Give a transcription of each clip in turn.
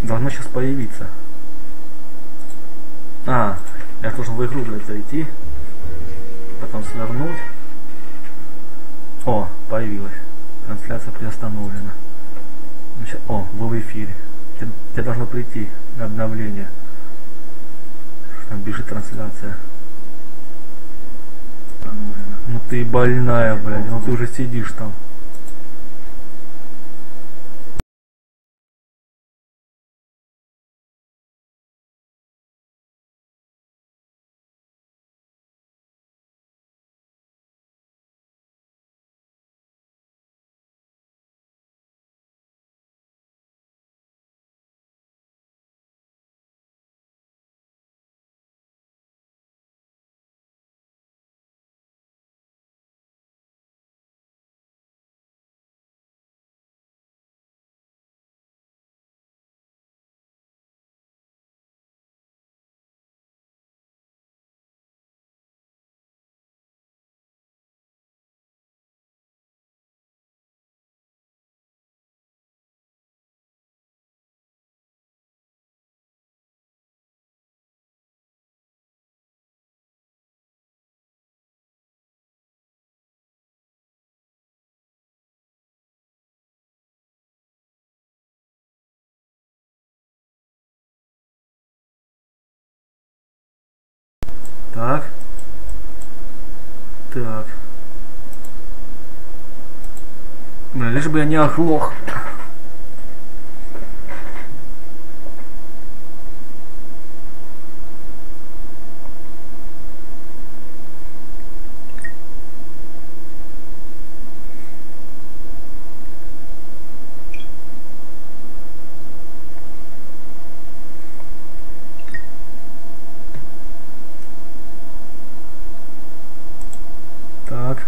Должно сейчас появиться. А, я должен в игру, блядь, зайти. Потом свернуть. О, появилась. Трансляция приостановлена. Значит, о, вы в эфире. Тебе должно прийти на обновление. Там бежит трансляция. Ну ты больная, блядь. Ну ты уже сидишь там. Так. Так. Блин, лишь бы я не оглох. Так.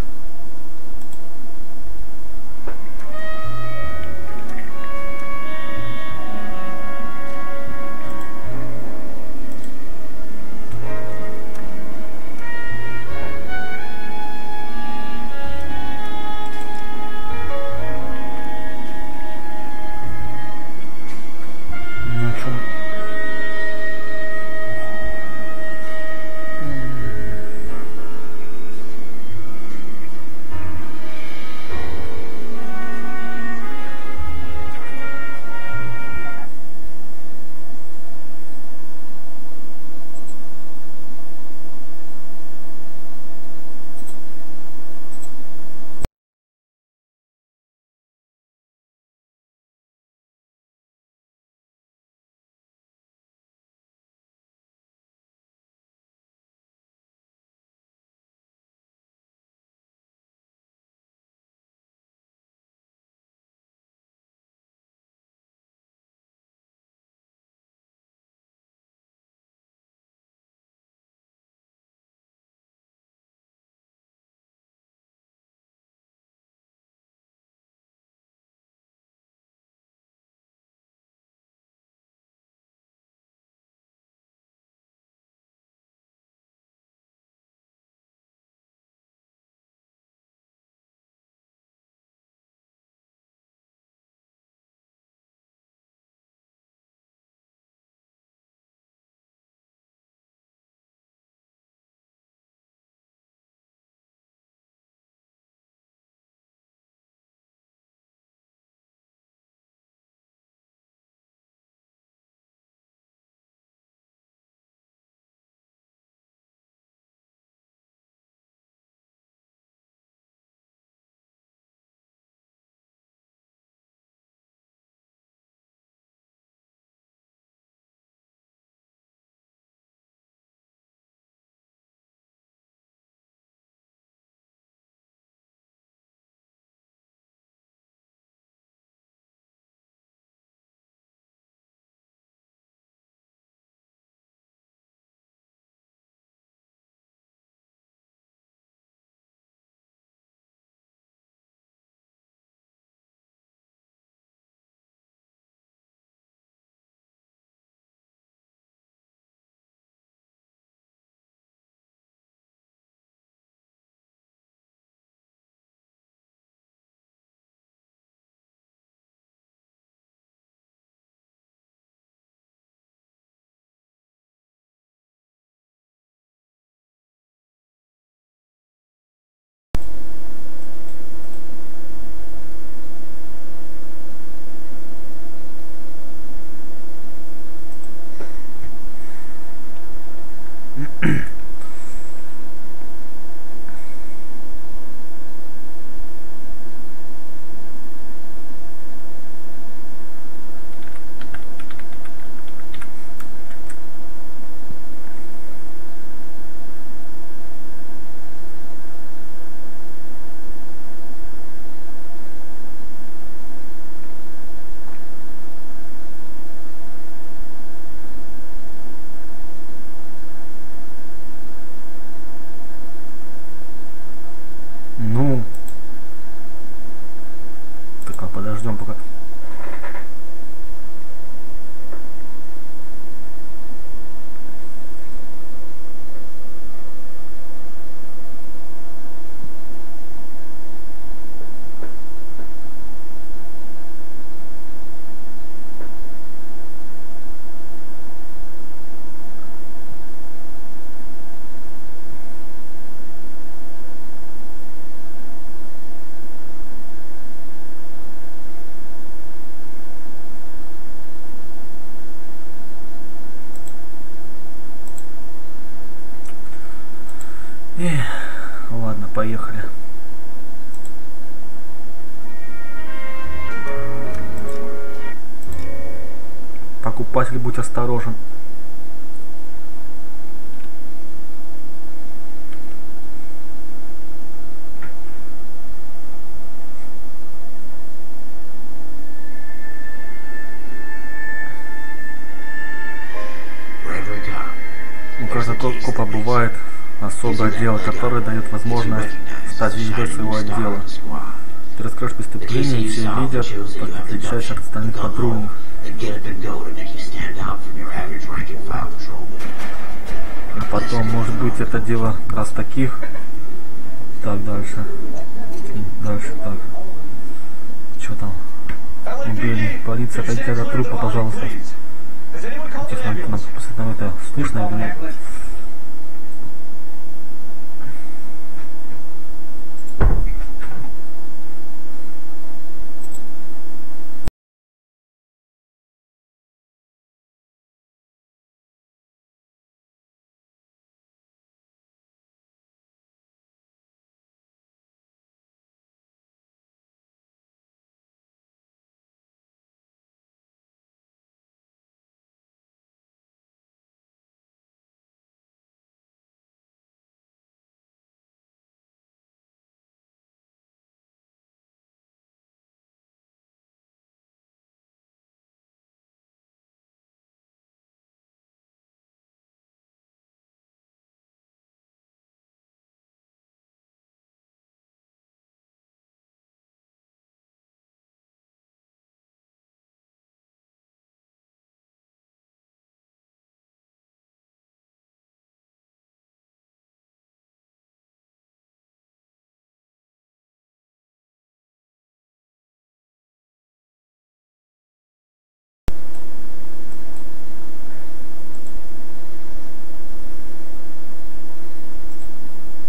поехали. Покупатель, будь осторожен. У каждого копа бывает особое дело, которое дает возможность стать звездой своего отдела. Ты раскроешь преступление, и все видят, как ты отличаешься от остальных патрульных. А потом, может быть, это дело раз таких. Так, дальше. Дальше, так. Что там? Убили. Полиция, отойдите от трупа, пожалуйста. Нам это слышно или нет?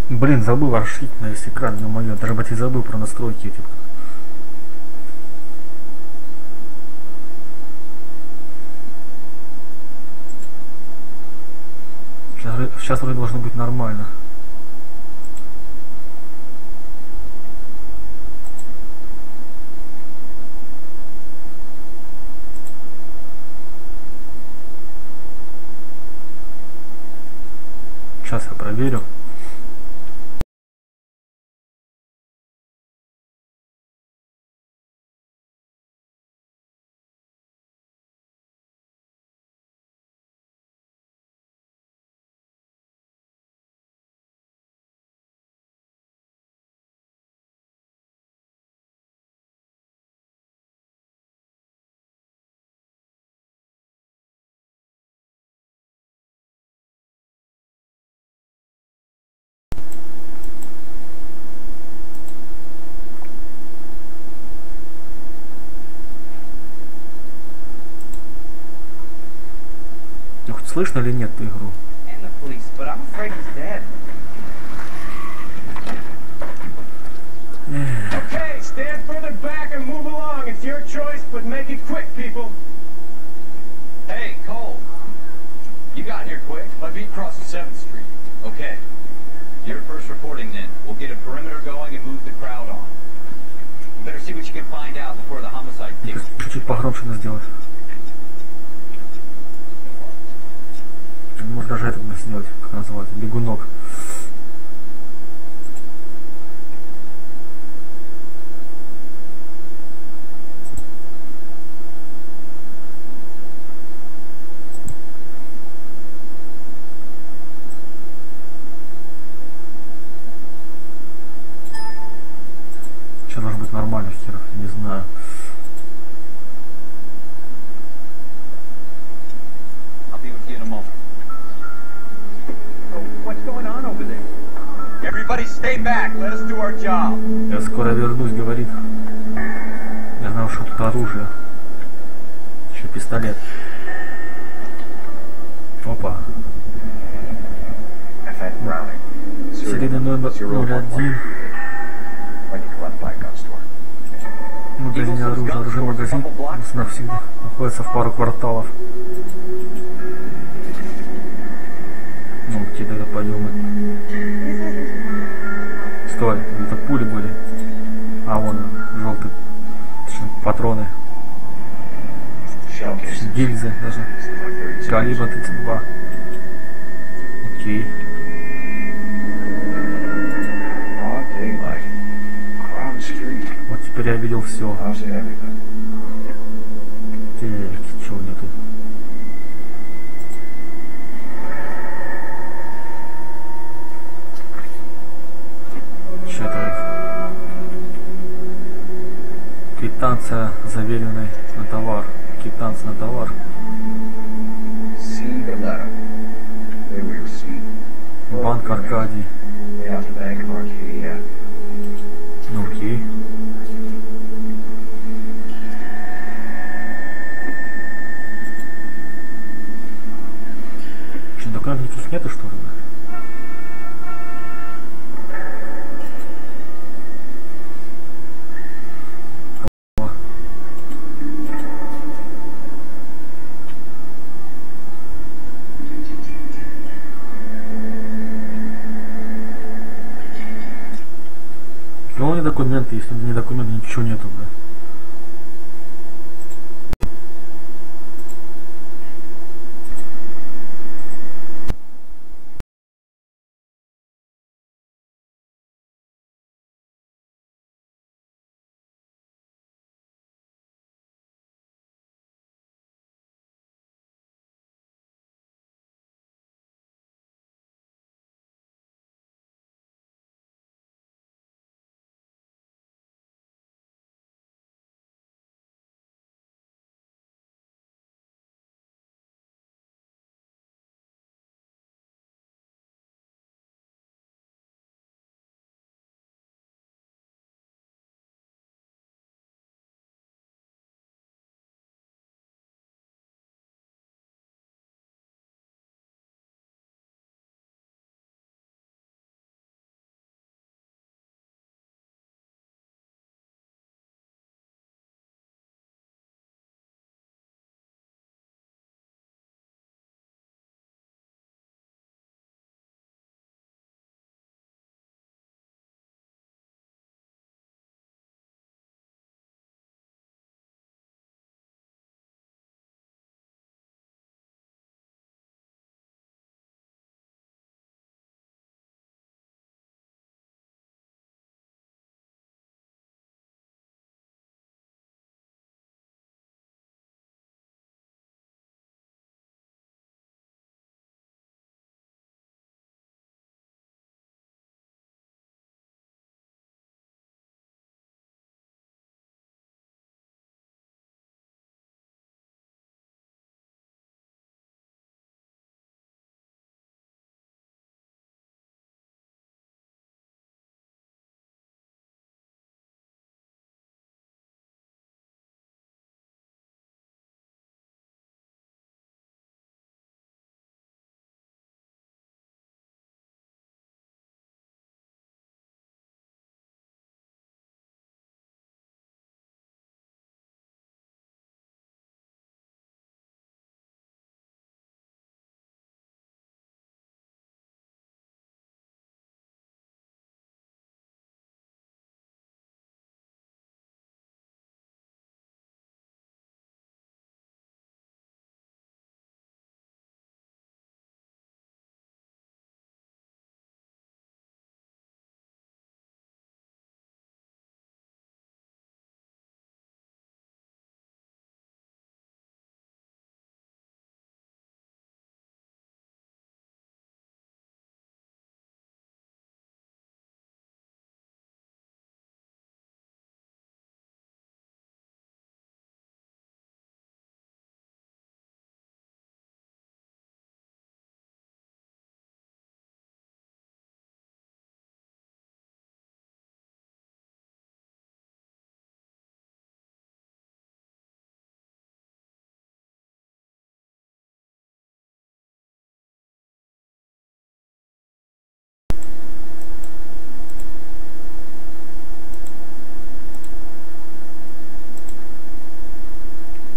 Блин, забыл расшить на весь экран, но мое, даже блядь, и забыл про настройки эти. Сейчас вроде должно быть нормально. Сейчас я проверю. Слышно или нет эту игру? Okay, stand further back and move along. It's your choice, but make it quick, people. Hey, Cole. You got here quick. I beat across 7th Street. Okay. You're first reporting then. We'll get a perimeter going and move the crowd on. You better see what you can find out before the homicide takes. Чуть-чуть погромче надо сделать. Может даже это сделать, как называется, бегунок. Сейчас должно быть нормально, херов, не знаю. Я скоро вернусь, говорит. Я знал, что тут оружие. Еще пистолет. Опа. Серийный номер 01. В магазине оружия. Оружейный магазин навсегда находится в пару кварталов. Ну, где тогда пойдем? Стой, это пули были. А вон желтые патроны. Гильзы даже. Калибр 32. Окей. Вот теперь я видел все. Так, что у меня тут? Что это? Квитанция заверенная на товар. Квитанция на товар. Банк Аркадий. Ну окей. Что, документов тут нету, что ли? Ну, не документы, если не документы, ничего нету, бля.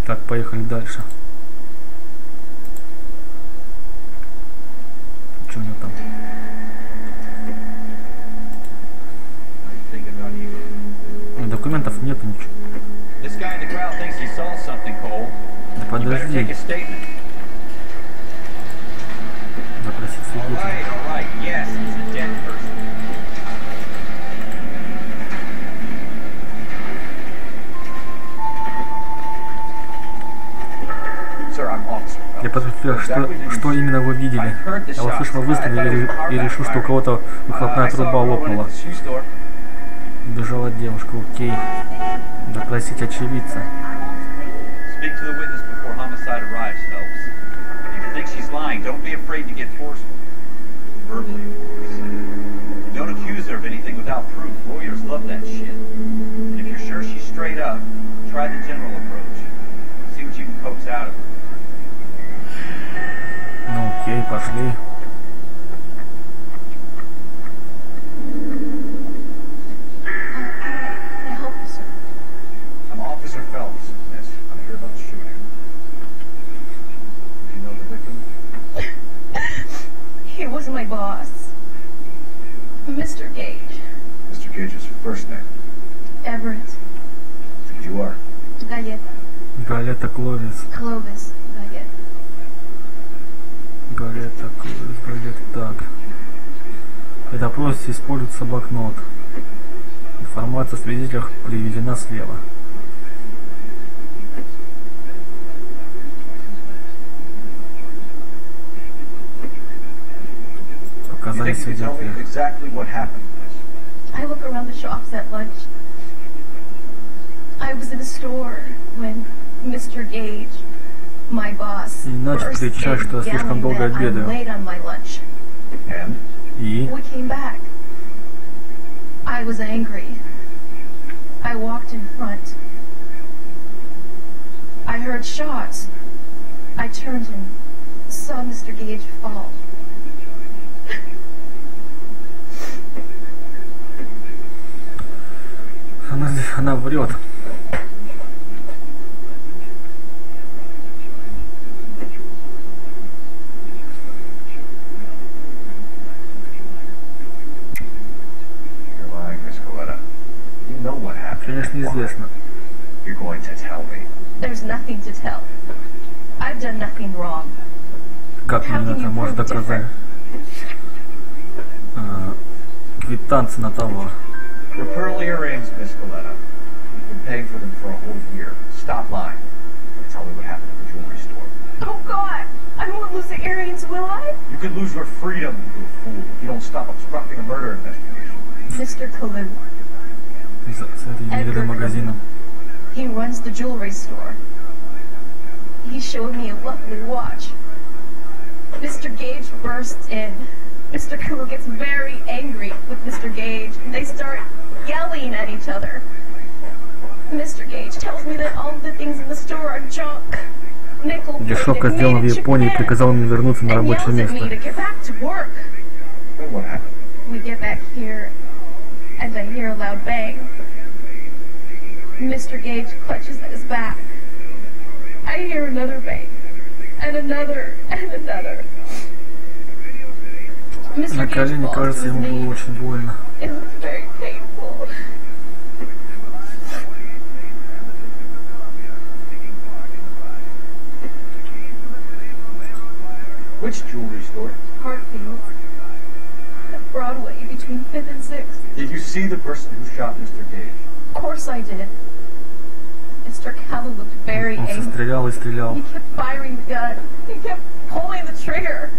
Так, поехали дальше. Что у него там? make a statement. Запросить свидетеля. All right. Yes, it's a dead person. Sir, I'm officer. Я подтверждаю, что именно вы видели. Я услышал выстрел и решил, что у кого-то выхлопная труба лопнула. Бежала девушка, окей. Допросить очевидца. Speak to the witness before homicide arrives, Phelps. If you think she's lying, don't be afraid to get forceful. Verbally, of course. Don't accuse her of anything without proof. Lawyers love that shit. And if you're sure she's straight up, try the general approach. See what you can coax out of her. Ну окей, пошли. I'm Officer Phelps, miss. I'm here about the shooting. Do you know the victim? He was my boss, Mr. Gage. Mr. Gage's first name. Everett. And you are? Galleta. Галета Кловис. Clovis. Galleta. Галета Кловис. Галета. Так. При допросе используется блокнот. Информация о свидетелях приведена слева. Показали свидетеля. I look around the shops at lunch. I was in a store when Mr. Gage, my boss, И начал burst кричать, in, что я слишком yelling долго that I'm обедаю. late on my lunch. И We came back. I was angry. I walked in front. I heard shots. I turned and saw Mr. Gage fall. она врет. Конечно, известно. There's nothing to tell. I've done nothing wrong. Как мне это может доказать? Квитанция на товар. Your pearl earrings, Miss Coletta. You've been paying for them for a whole year. Stop lying. Tell me what happened at the jewelry store. Oh God! I won't lose the earrings, will I? You could lose your freedom, you fool, if you don't stop obstructing a murder investigation. Mr. Kalu. He runs the jewelry store. He showed me a lovely watch. Mr. Gage bursts in. Mr. Kalu gets very angry with Mr. Gage, and they start yelling at each other. Mr. Gage tells me that all the things in the store are junk. Дешевка сделана в Японии, приказал мне вернуться на рабочее место. We get back here, and I hear a loud bang. Mr. Gage clutches at his back. I hear another bang, and another, and another. На колени, кажется, ему было очень больно. It was very painful. Which jewelry store? Hartfield. At Broadway, between 5th and 6th. Did you see the person who shot Mr. Gage? Of course I did. Mr. Kalu looked very Он все angry. стрелял и стрелял. He kept firing the gun. He kept pulling the trigger.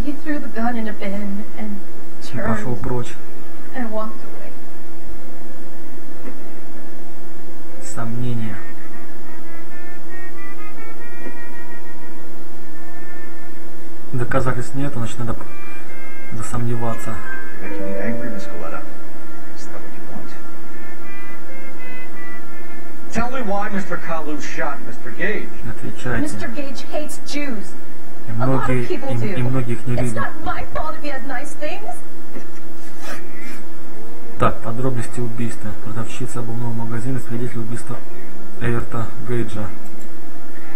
He threw the gun in a bin and И пошел turned прочь. and walked away. Сомнения. Доказательств нет, значит надо засомневаться. Making me angry, Miss Coletta. Is that what you want? Tell me why Mr. Kalu shot Mr. Gage. Отвечайте. Mr. Gage hates Jews. И A lot of people do. многие их не It's любят. not my fault if he has nice things. Так, подробности убийства. Продавщица обувного магазина, свидетель убийства Эверта Гейджа.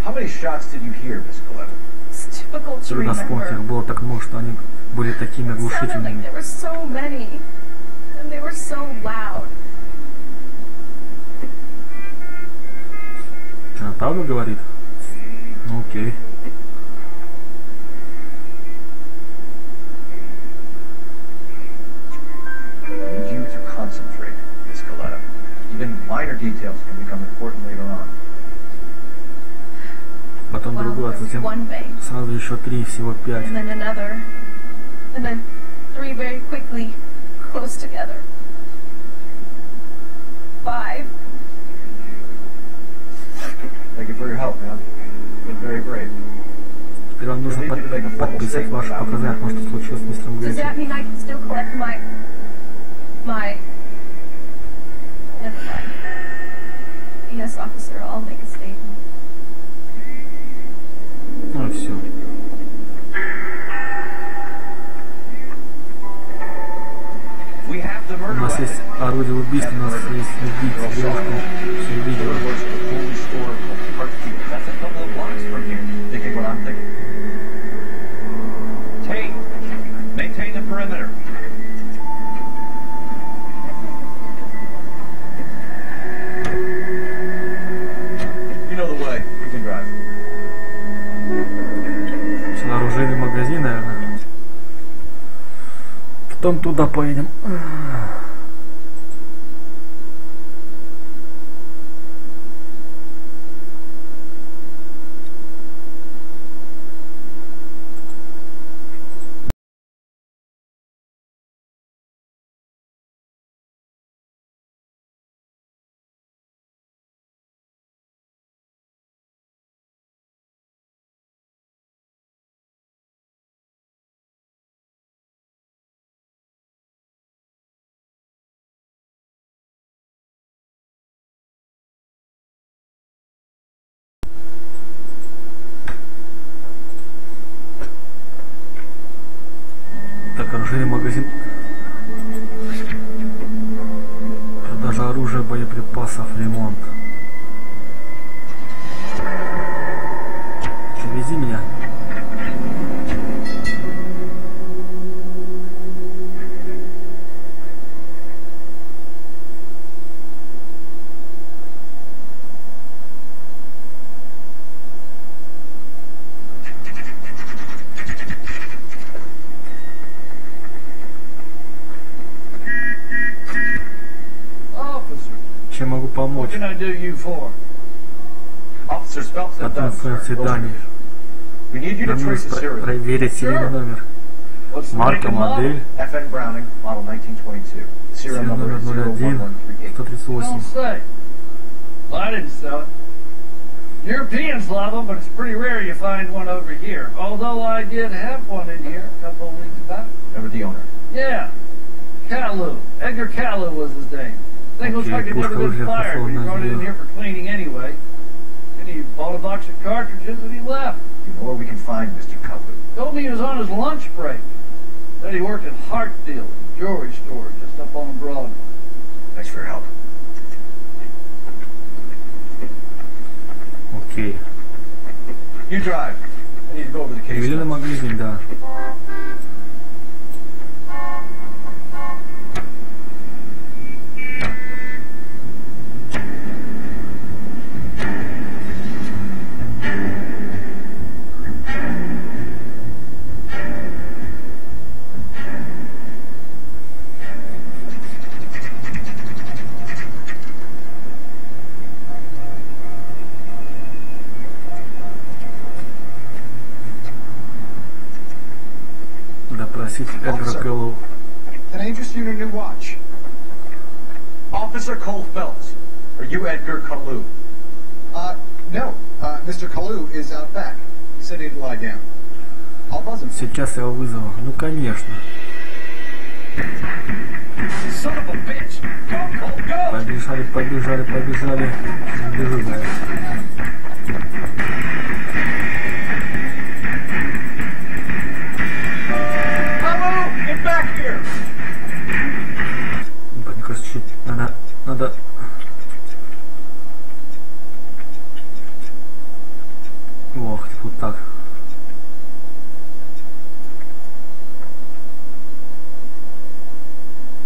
How many shots did you hear, Miss Coletta? It's difficult to Трудно вспомнить, их remember. было так много, что они были такими It sounded like оглушительными. there were so many, and they were so loud. правду говорит? Ну окей. I need you to concentrate, Miss Coletta. Even minor details can become important later on. Потом другой, а затем one bang, сразу еще 3, всего 5. and then another, and then 3 very quickly, close together. 5. Thank you for your help, man. Been very brave. Теперь вам нужно подписать ваши показания о том, что случилось с мистером Does Гейджем. that mean I can still collect my... Never mind. Yes, officer, I'll make a statement. Ну и все. We have the У murder нас есть орудие убийства, у нас есть убийца, девушка, все видео. That's a couple of blocks from here. Thinking what I'm thinking. Tate, maintain the perimeter. You know the way. You can drive. Все на оружейный магазин, наверное. Потом туда поедем. Так, оружейный магазин. Продажа оружия, боеприпасов, ремонт. Вези меня. Чем могу помочь? What can I do you for? Officer Speltz had done, sir. Свидание. We need you to Нам trace the нужно serial. проверить серийный номер. What's the make Марка, and model? модель. FN Browning, model 1922. The serial Серийный number номер is 01 01138. 138. say. Well, I didn't sell it. Europeans love them, but it's pretty rare you find one over here. Although I did have one in here a couple of weeks back. Remember the owner? Yeah. Caillou. Edgar Caillou was his name. Thing looks Okay, like it never пушка been уже fired, but he пошла brought it in на here for cleaning anyway. And he bought a box of cartridges and he left. The more we can find Mr. Cutler. Told me he was on his lunch break. Said he worked at Hart Deal, a jewelry store just up on Broadway. Thanks for your help. Окей. You drive. I need to go over the case. Ювелирный магазин, да. Допросить Эдгара Кэллоу. Can I interest you in a new watch? Officer Cole Phelps. Are you Edgar Caillou? No. Mr. Kalu is out back. He said he'd lie down. I'll buzz him. Сейчас я его вызову. Ну конечно. Son of a bitch! Go, Cole, go! Побежали, побежали, побежали. Бежу, да. Caillou, get back here! Мне кажется, чуть надо... Ох, вот так.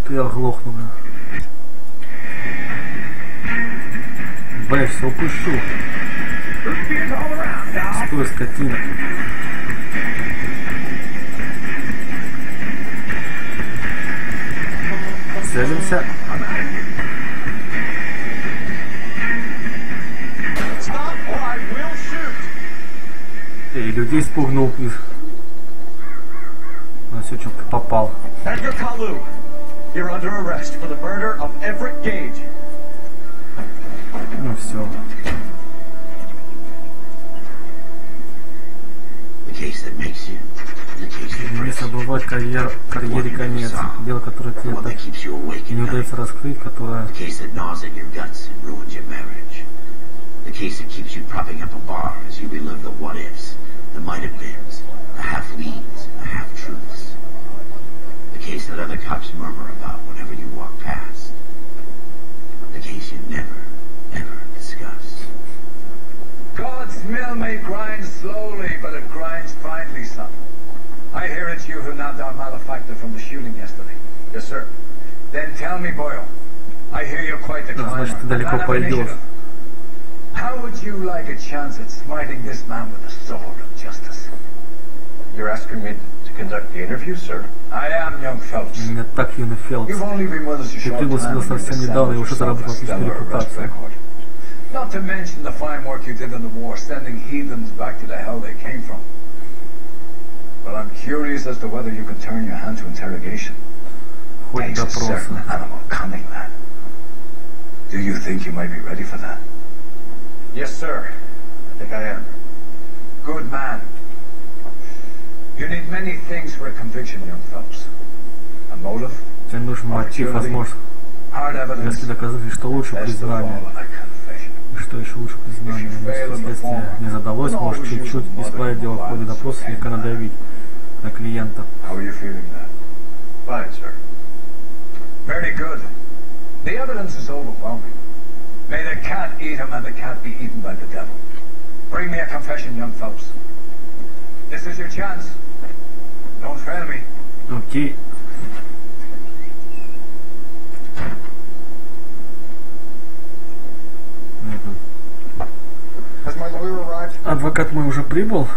Ты оглохну, бля. Бля, все упущу. Ruffians all around, dog. Стой, скотина. Целимся. Stop or I will shoot. И людей спугнул. А все, что попал. Edgar Kalu, you're under arrest for the murder of Everett Gage. Ну все. Не забывать карьере конец. Дело, которое тебе так не удается раскрыть, которое... The case that keeps you propping up a bar as you relive the what-ifs, the might-have-beens, the half-leads, the half-truths. The case that other cops murmur about whenever you walk past. The case you never, ever discuss. God's mill may grind slowly, but it grinds finely, son. I hear it's you who nabbed our malefactor from the shooting yesterday. Yes, sir. Then tell me, Boyle. I hear you're quite the climber. Значит, ты далеко пойдешь. How would you like a chance at smiting this man with the sword of justice? You're asking me to conduct the interview, sir? I am, young Phelps. Меня так, юный Фелпс. You've only been with us a Ты short прибыл сюда time. совсем недавно и уже заработал отличную репутацию. Not to mention the fine work you did in the war, sending heathens back to the hell they came from. But I'm curious as to whether you can turn your hand to interrogation. Хоть Takes a допросы. certain animal cunning, lad. Do you think you might be ready for that? Yes, sir. I think I am. Good man. You need many things for a conviction, young Phelps. A motive, Тебе нужен мотив, возможно. hard evidence, Если доказать, что лучше best of признание. all, a confession. И что еще лучше признание. Если следствие не задалось, может чуть-чуть исправить дело в ходе допроса, слегка надавить на клиента. How are you feeling, lad? Fine, sir. Very good. The evidence is overwhelming. May the cat eat him and the cat be eaten by the devil. Bring me a confession, young Phelps. This is your chance. Don't fail me. Окей. Has my lawyer arrived? Адвокат мой уже прибыл.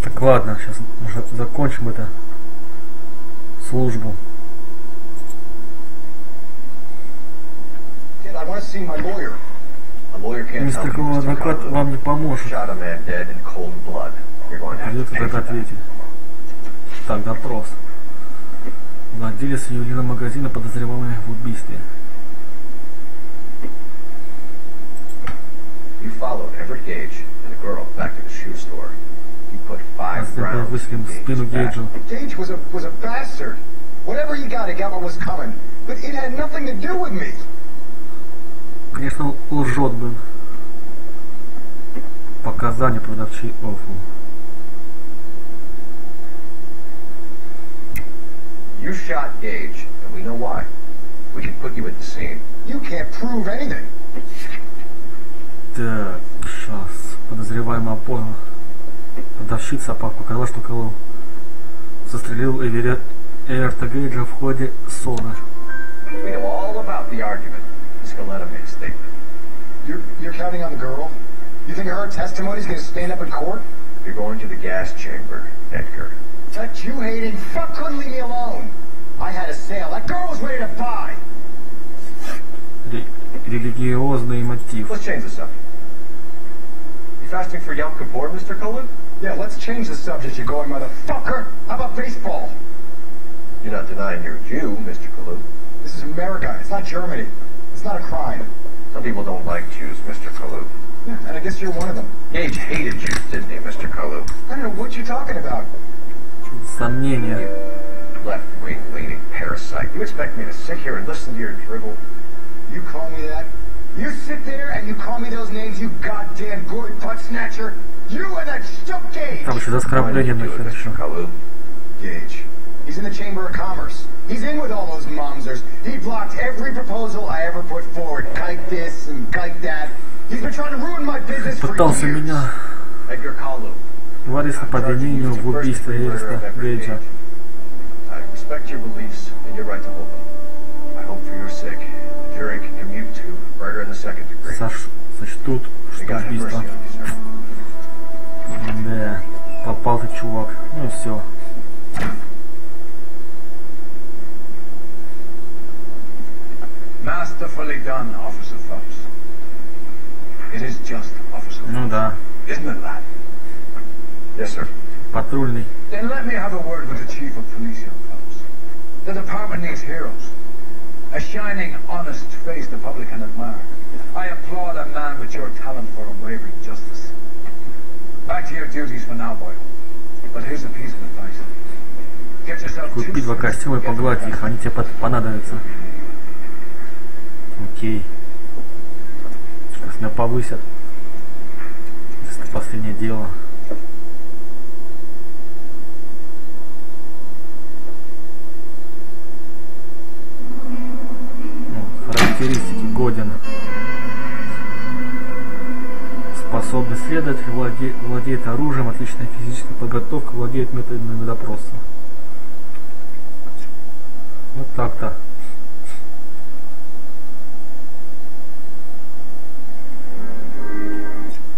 Так, ладно, сейчас уже закончим это службу. Kid, I want to see my lawyer. A lawyer can't Мистер help you, Коул, Mr. адвокат Kalu. вам не поможет. Shot a man dead in cold blood. You're going to have to Придется pay это for that. ответить. Так, допрос. Владелец ювелирного магазина, подозреваемый в убийстве. You followed Everett Gage and a girl back to the shoe store. You put 5 Если опять rounds выстрелим in в спину Gage's back. Гейджу. Gage was a bastard. Whatever he got what was coming. But it had nothing to do with me. Конечно, лжет, блин. Показания продавчей Офу. You shot Gage, and we know why. We can put you at the scene. You can't prove anything. Так, сейчас. Подозреваемая поняла. Продавщица показала, что Колу застрелил Эверта Гейджа в ходе ссоры. We know all about the argument. Scaletta made a statement. You're counting on the girl? You think her testimony's gonna stand up in court? You're going to the gas chamber, Edgar. That Jew-hating fuck couldn't leave me alone. I had a sale. That girl was ready to buy. Религиозный мотив. Let's change the subject. You fasting for Yom Kippur, Mr. Cullen? Yeah, let's change the subject, you going motherfucker. How about baseball? You're not denying you're a Jew, Mr. Kalu. This is America. It's not Germany. It's not a crime. Some people don't like Jews, Mr. Kalu. Yeah, and I guess you're one of them. Gage hated Jews, didn't he, Mr. Kalu? I don't know what you're talking about. Сомнения. Left-wing leaning parasite. You expect me to sit here and listen to your dribble? You call me that? You sit there and you call me those names, you goddamn gory butt snatcher? You and that stuck Gage! Там еще за оскорбление Why did you do it, нахер еще. Mr. Kalu? Gage. He's in the Chamber of Commerce. He's in with all those momsers. He blocked every proposal I ever put forward. Kite this and kite that. He's been trying to ruin my business for Пытался years. меня Edgar Kalu. говорится по обвинению в убийстве Эверта Гейджа. I respect your beliefs and your right to hold them. I hope for your sake the jury can commute to murder in the second degree. Сочтут, May что God have mercy убийство. on you, sir. Да, попал ты, чувак. Ну все. Masterfully done, Officer Phelps. It is just, Officer Ну Phelps. да, Isn't it, lad? Yes, sir. патрульный. Then let me have a word with the Chief of Police, young Phelps. The department needs heroes. A shining, honest face the public can admire. I applaud a man with your talent for unwavering justice. Back to your duties for now, boy. But here's a piece of advice. Get yourself Купи два костюма и погладь их, они тебе понадобятся. Окей. Сейчас меня повысят. Это последнее дело. Характеристики: годен. Способный следователь, владеет оружием, отличная физическая подготовка, владеет методами допроса. Вот так-то.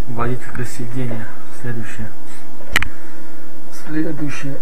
Водительское сиденье. Следующее. Следующее.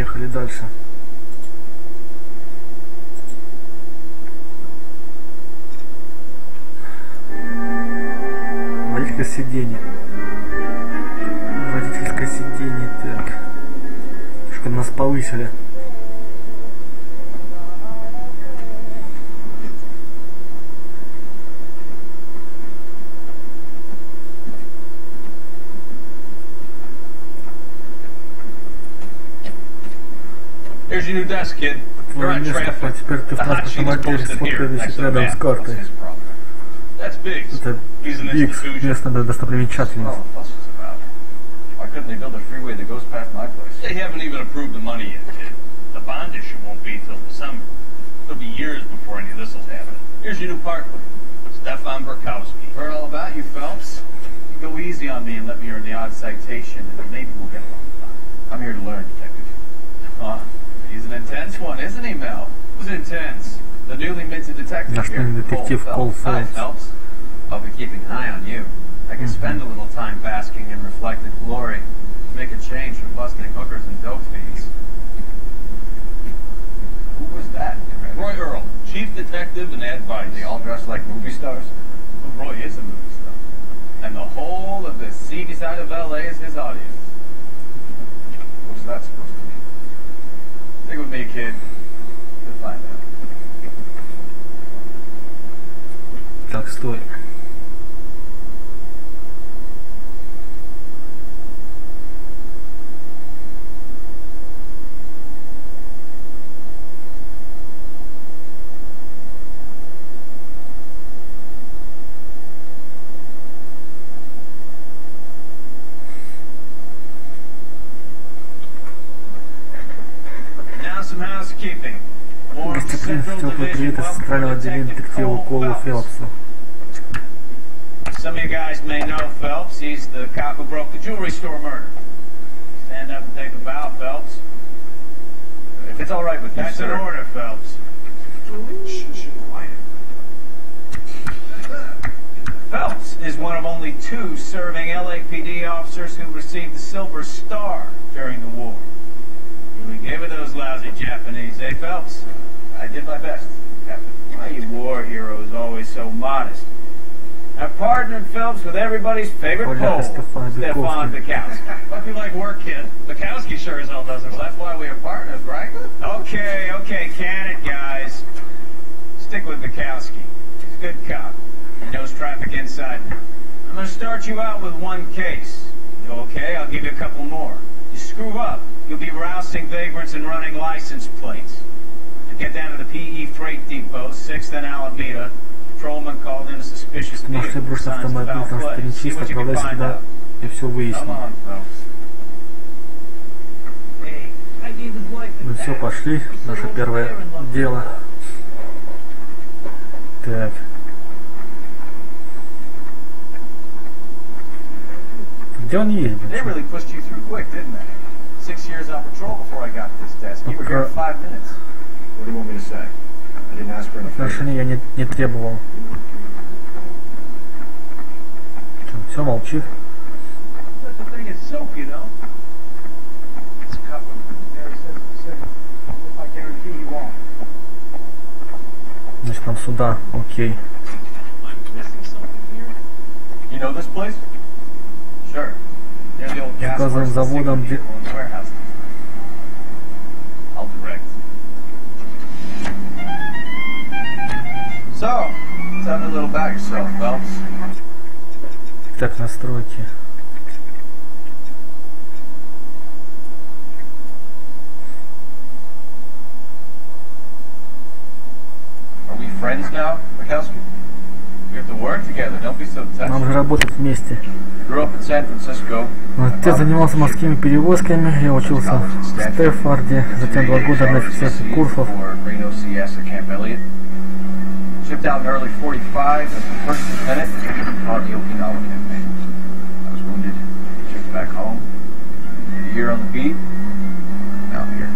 Поехали дальше. Водительское сиденье. Водительское сиденье, так. Чтобы нас повысили. Here's your new desk, kid. You're on А traffic. теперь ты в The hot sheet is автомобиле posted here, сфоткали next to the рядом с map. картой. What's his problem? That's Biggs. Это He's an Биггс, institution. местная достопримечательность. Why couldn't they build a freeway that goes past my place? They haven't even approved the money yet, kid. The bond issue won't be till December. It'll be years before any of this will happen. Here's your new partner, Stefan Burkowski. Heard all about you, Phelps. You go easy on me and let me earn the odd citation, and maybe we'll get along fine. I'm here to learn, Detective. Oh, he's an intense one, isn't he, Mel? Who's intense? The newly minted detective Наш here, детектив Кол Hi, Фелпс. Phelps. I'll be keeping an eye on you. I can spend a little time basking in reflected glory, make a change from busting hookers and dope fiends. Who was that? Roy Earl, chief detective and advisor. They all dressed like movie stars? Well, Roy is a movie star. And the whole of the seedy side of L.A. is his audience. What's that supposed to mean? Stick with me, kid. You'll find out. Так, стой. Now some housekeeping. Warm Гостеприимство, Central теплый привет Division из центрального welcome отделения Detective детектива Cole Колу Phelps. Фелпсу. Some of you guys may know Phelps. He's the cop who broke the jewelry store murder. Stand up and take a bow, Phelps. If it's all right with you, that's an order, Phelps. Phelps is one of only 2 serving LAPD officers who received the Silver Star during the war. We gave it those lousy Japanese, eh, Phelps? I did my best, Captain. Why you war heroes always so modest? I've partnered Phelps with everybody's favorite Pole, Stefan Bukowski. Hope you like work, kid. Bukowski sure as hell doesn't. Well, that's why we are partners, right? Okay, can it, guys? Stick with Bukowski. He's a good cop. He knows traffic inside. I'm gonna start you out with 1 case. You okay? I'll give you a couple more. You screw up, you'll be rousting vagrants and running license plates. You get down to the PE freight depot, 6th and Alameda. Patrolman called in a suspicious Можете vehicle. бросить Signs of автомобиль, foul там play. стоит See чисто, what you can отправляйся find туда out. и все Come выясним. on, Phelps. Hey, I gave his wife Ну все, пошли. Наше первое дело. Так. Где он едет? They really pushed you through quick, didn't they? 6 years on patrol before I got to this desk. You were here in 5 minutes. What do you want me to say? I didn't ask for any favor. Отношения я не требовал. Все, молчит. Such a thing as soap, you know. It's a cup of Mary says it's the same. If I guarantee you won't. Значит, нам сюда. Окей. I'm missing something here. You know this place? Sure. Near the old gas Заказываем works, the заводом, signal depot and the warehouse. I'll direct. So, tell me a little about yourself, Phelps. Так, настройки. Are we friends now, Bukowski? We have to work together. Don't be so Нам touchy. же работать вместе. Grew up in San Francisco. Отец занимался морскими перевозками, я учился в Стефорде, затем 2 года на офицерских курсов. Shipped out in early 45 as the first lieutenant on the Okinawa campaign. I was wounded, shipped back home. Did a year on the beat. Now I'm here.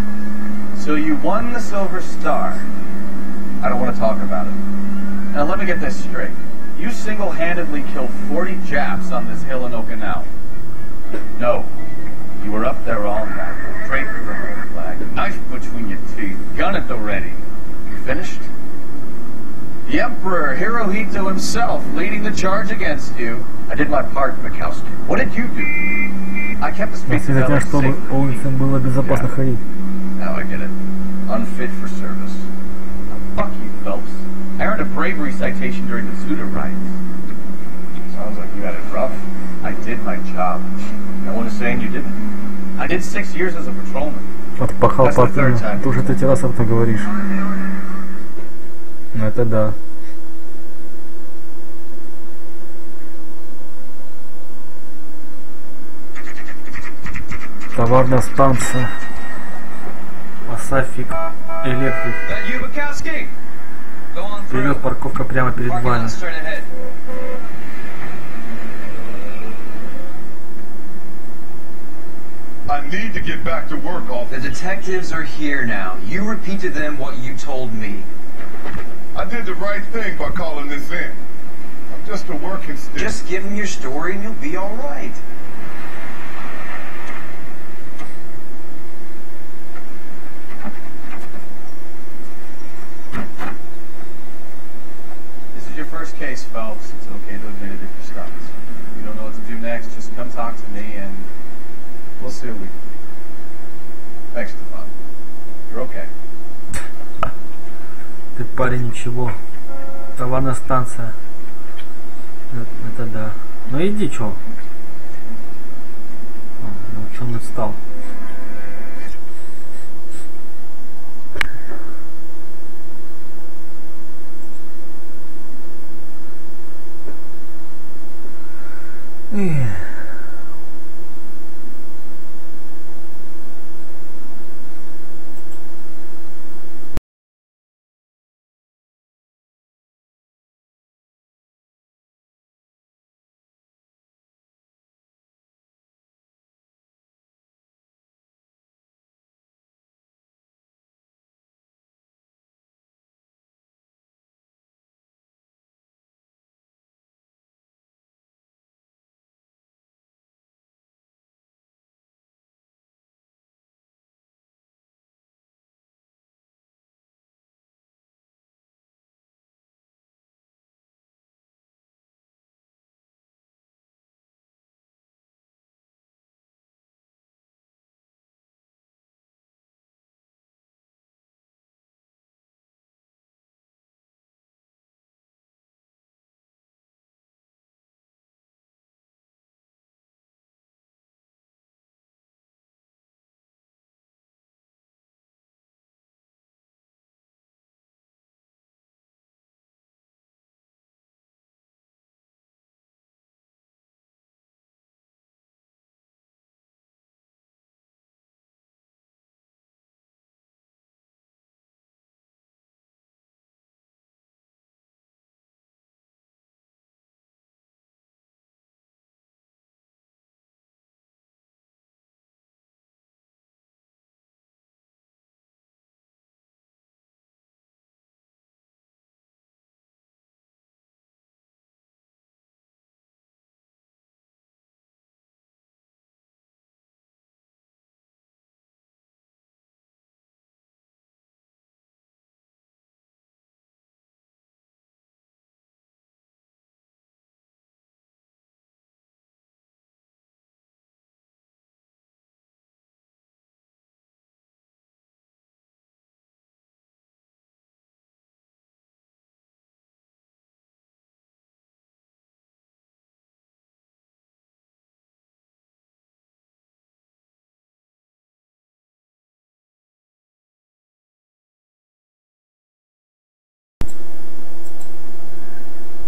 So you won the Silver Star. I don't want to talk about it. Now let me get this straight. You single-handedly killed 40 Japs on this hill in Okinawa. No. You were up there all night, draped with the whole flag. gun at the ready. You finished? The Emperor Hirohito himself leading the charge against you. I did my part, Mikowski. What did you do? I kept the streets of LA чтобы safe. улицам было безопасно ходить. Now I get it. Unfit for service. Fuck you, Phelps. I earned a bravery citation during the Suda riots. Sounds like you had it rough. I did my job. No one is saying you didn't. I did 6 years as a patrolman. Отпахал That's the third патрульно. time. Ты уже третий раз об этом говоришь. Ну это да. Товарная станция. Пасафик Электрик. That you, Mikowski? Go on through. Вперед, парковка прямо перед Parking вами. lot straight ahead. I need to get back to work, The officer. detectives are here now. You repeat to them what you told me. I did the right thing by calling this in. I'm just a working stick. Just give them your story and you'll be all right. This is your first case, Phelps. It's okay to admit it if you're stuck. If you don't know what to do next, just come talk to me and we'll see what we can do. Thanks, Stefan. You're okay. Ты парень ничего. Товарная станция. Это да. Ну иди, чё? Ну чё он встал?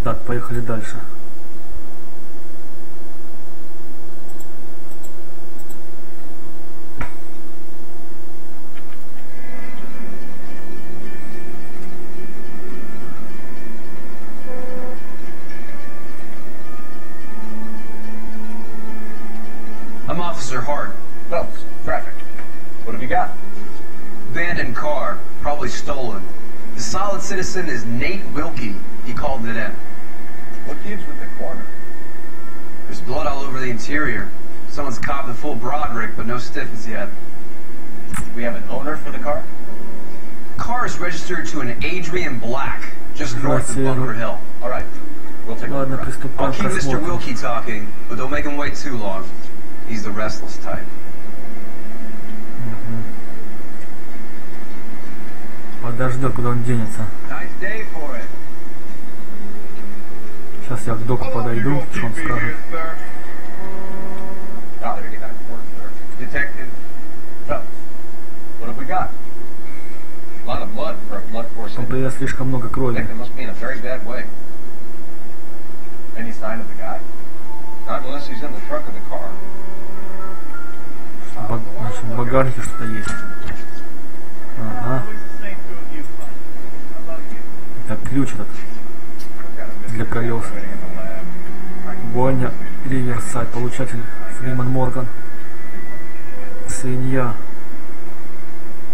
Так, поехали дальше. I'm Officer Hart. Phelps, traffic. What have you got? Abandoned car, probably stolen. The solid citizen is Nate Wilkie. He called it in. What gives with the corner? There's blood all over the interior. Someone's copped the full Broderick, but no stiffness yet. Do we have an owner for the car? Car is registered to an Adrian Black, just north of Bunker Hill. All right, we'll take a look. Ладно, I'll приступаем к keep Mr. просмотру. Wilkie talking, but don't make him wait too long. He's the restless type. Подождет, куда он денется. Nice day for it. Сейчас я к доку подойду, что он скажет. Detective Phelps. What have we got? A lot of blood for a blood force. Он привез слишком много крови. Victim must be in a very bad way. Any sign of the guy? Not unless he's in the trunk of the car. Значит, в багажнике что-то есть. Ага. Так, ключ этот для колес. Бойня Риверсайд. Получатель Фриман Морган. Свинья.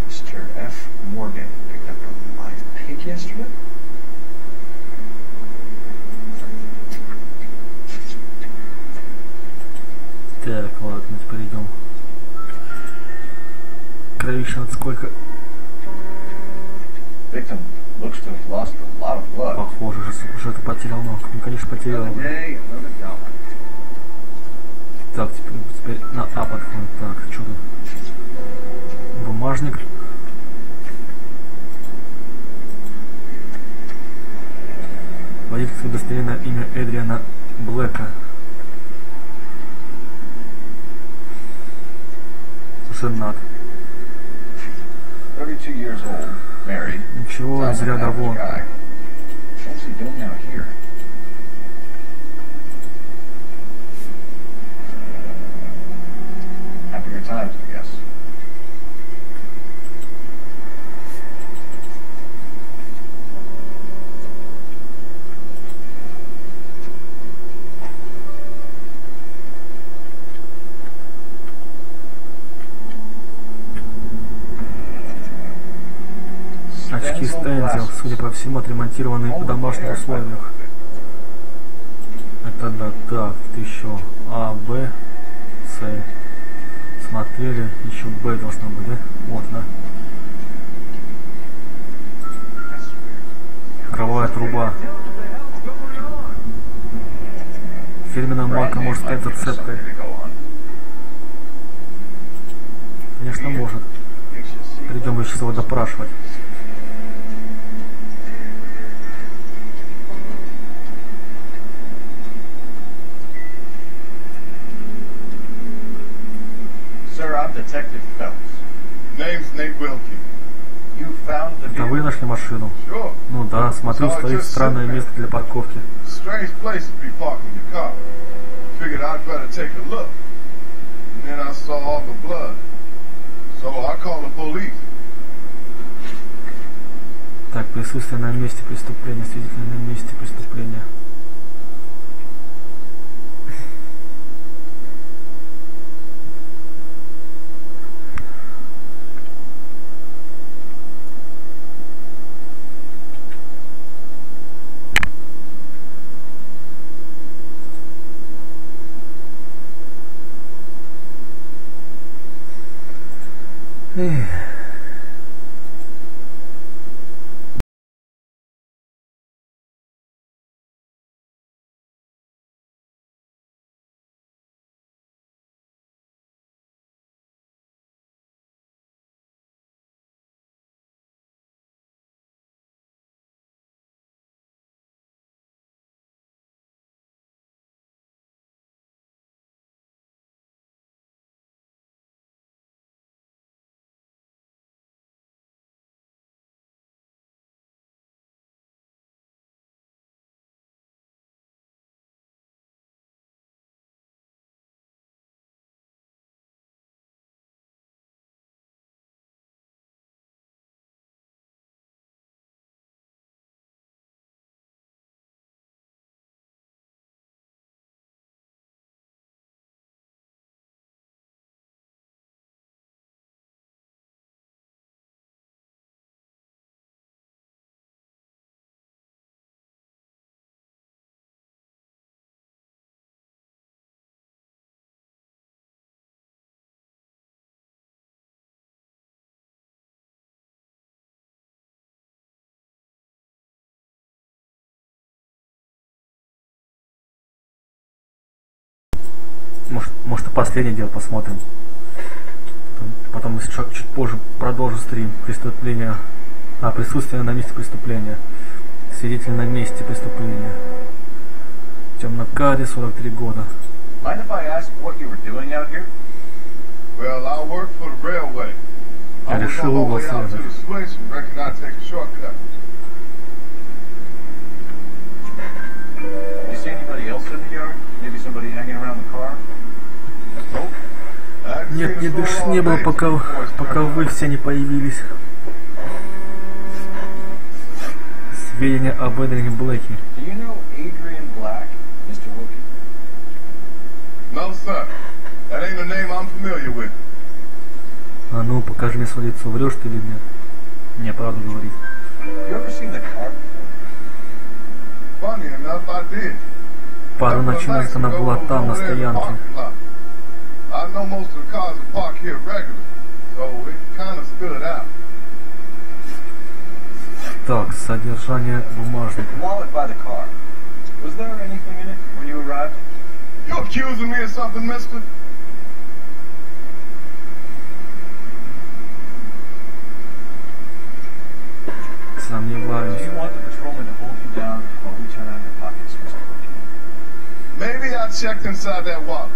Mr. F. Morgan picked up a live pig yesterday? Так, ладно, теперь идем. Кровища вот сколько. Victim looks to have lost a lot of blood. Похоже, уже ты потерял ног. Ну, конечно, потерял. Another day, another dollar. Так, теперь на А подходит. Так, что тут? Бумажник. Водительское удостоверение на имя Эдриана Блэка. Женат. 32 years old, married. Ничего, из ряда вон. What's he doing out here? Happier times, I guess. Очки Стензел, судя по всему, отремонтированные в домашних условиях. Это да, так, тут еще А, Б, С. Смотрели, еще Б должно быть, да? Вот, да. Кровавая труба. Фирменная марка может стать зацепкой. Конечно, может. Придем еще его допрашивать. Sir, I'm Detective Phelps. Name's Nate Wilkie. You found the Это вы нашли машину? Sure. Ну да, смотрю, стоит странное место для парковки. Strange place to be parking your car. Figured I'd better take a look. And then I saw all the blood. So I called the police. Так, присутствие на месте преступления, свидетель на месте преступления. Эх. Может и последнее дело посмотрим. Потом чуть позже продолжу стрим. Присутствие на месте преступления. Свидетель на месте преступления. Темнокаре, 43 года. Mind if I ask what you were doing out here? Well, I work for the railway. I was on my way out to the switch and reckoned I'd take a shortcut. You see anybody else in the yard? Maybe somebody hanging around the car? Nope. Нет, не было, пока вы все не появились. Сведения об Эдрине Блэке. Do you know Adrian Black, Mr. Wilkie? No, sir. That ain't a name I'm familiar with. А ну, покажи мне свое лицо, врешь ты или нет? Не, правду говорит. You ever seen the car? Funny enough, I did. Пару ночей назад она была там, на стоянке. I know most of the cars are parked here regularly, so it kind of stood out. Так, содержание бумажника. Wallet by the car. Was there anything in it when you arrived? You accusing me of something, mister? Сомневаюсь. Do you want the patrolman to hold you down while we turn on your pockets, Mr. Wilkie? Maybe I checked inside that wallet.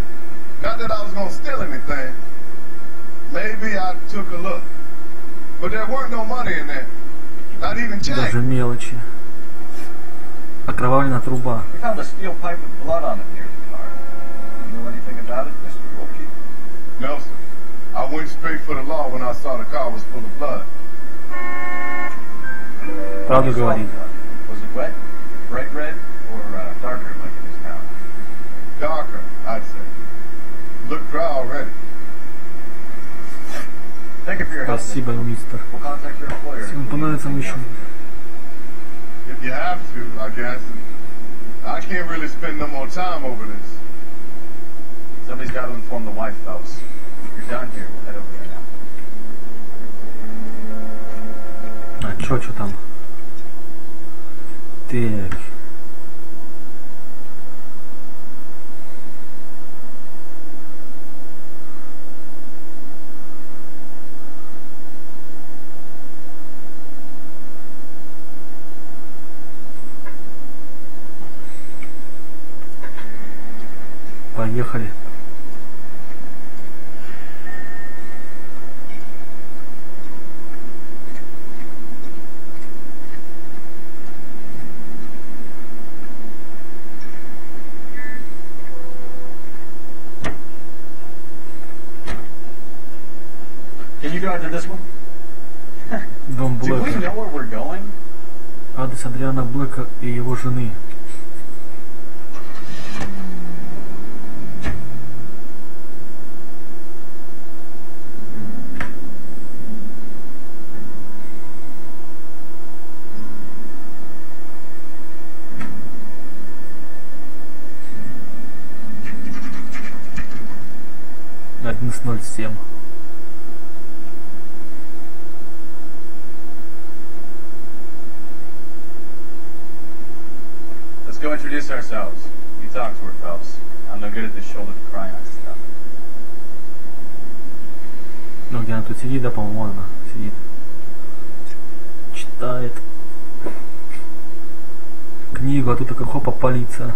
Not that I was going to steal anything. Maybe I took a look. But there weren't no money in there. Not even Даже change. мелочи. Окровавленная труба. We found a steel pipe with blood on it near the car. You know anything about it, Mr. Wilkie? No, sir. I went straight for the law when I saw the car was full of blood. Правду You saw говорит. the blood. Was it wet, bright red, or darker like it is now? Darker, I'd say. Looked dry already. Thank you for your help. Спасибо, мистер. We'll contact your employer. Если вам понравится, мы еще... If you have to, I guess. I can't really spend no more time over this. Somebody's got to inform the White House. If you're done here, we'll head over there now. А, чё там? Так. Поехали. Can you drive to this one? Дом Do we Блэка. know where we're going? Адрес Адриана Блэка и его жены. Ноль семь. Let's go introduce ourselves. You talk to her, Phelps. I'm no good at this shoulder to cry on stuff. Ну, где она тут сидит, да, по-моему, вон она сидит. Читает книгу, а тут такая хопа, полиция.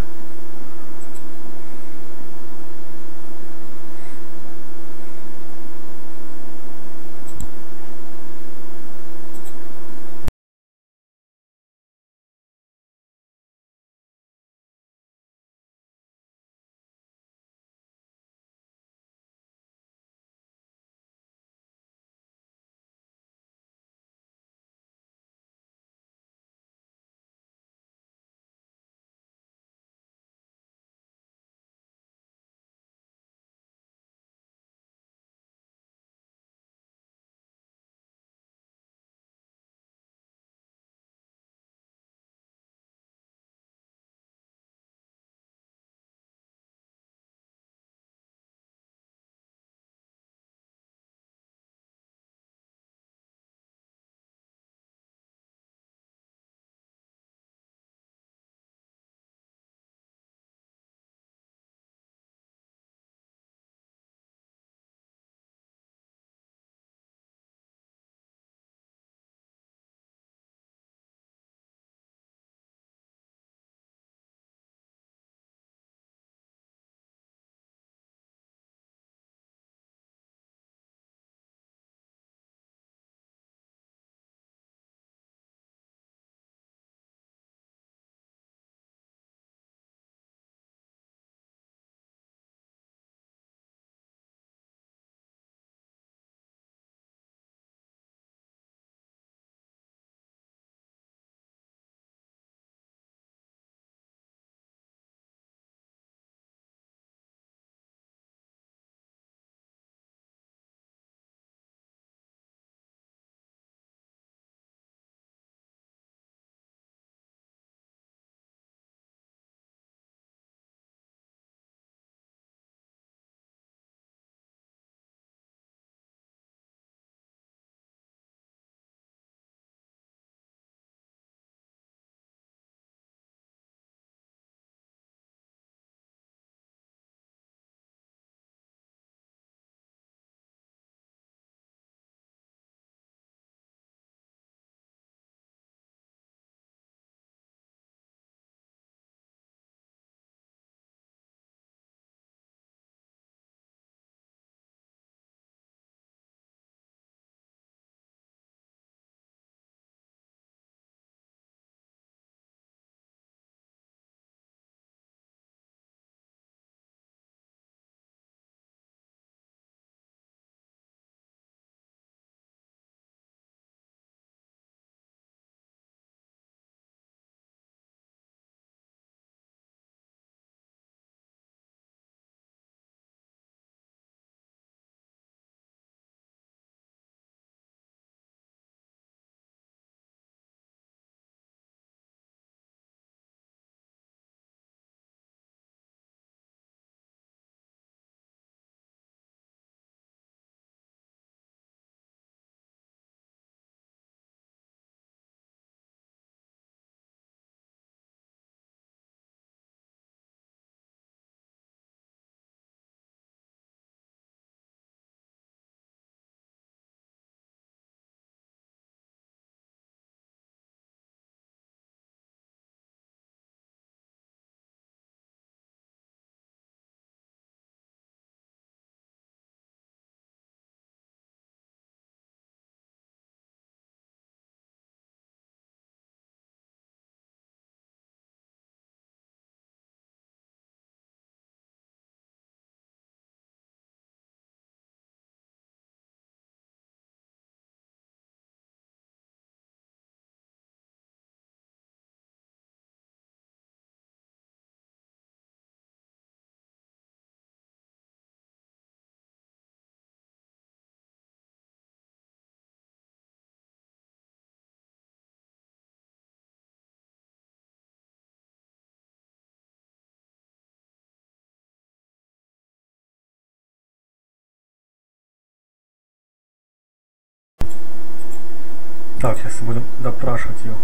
Так, сейчас будем допрашивать ее.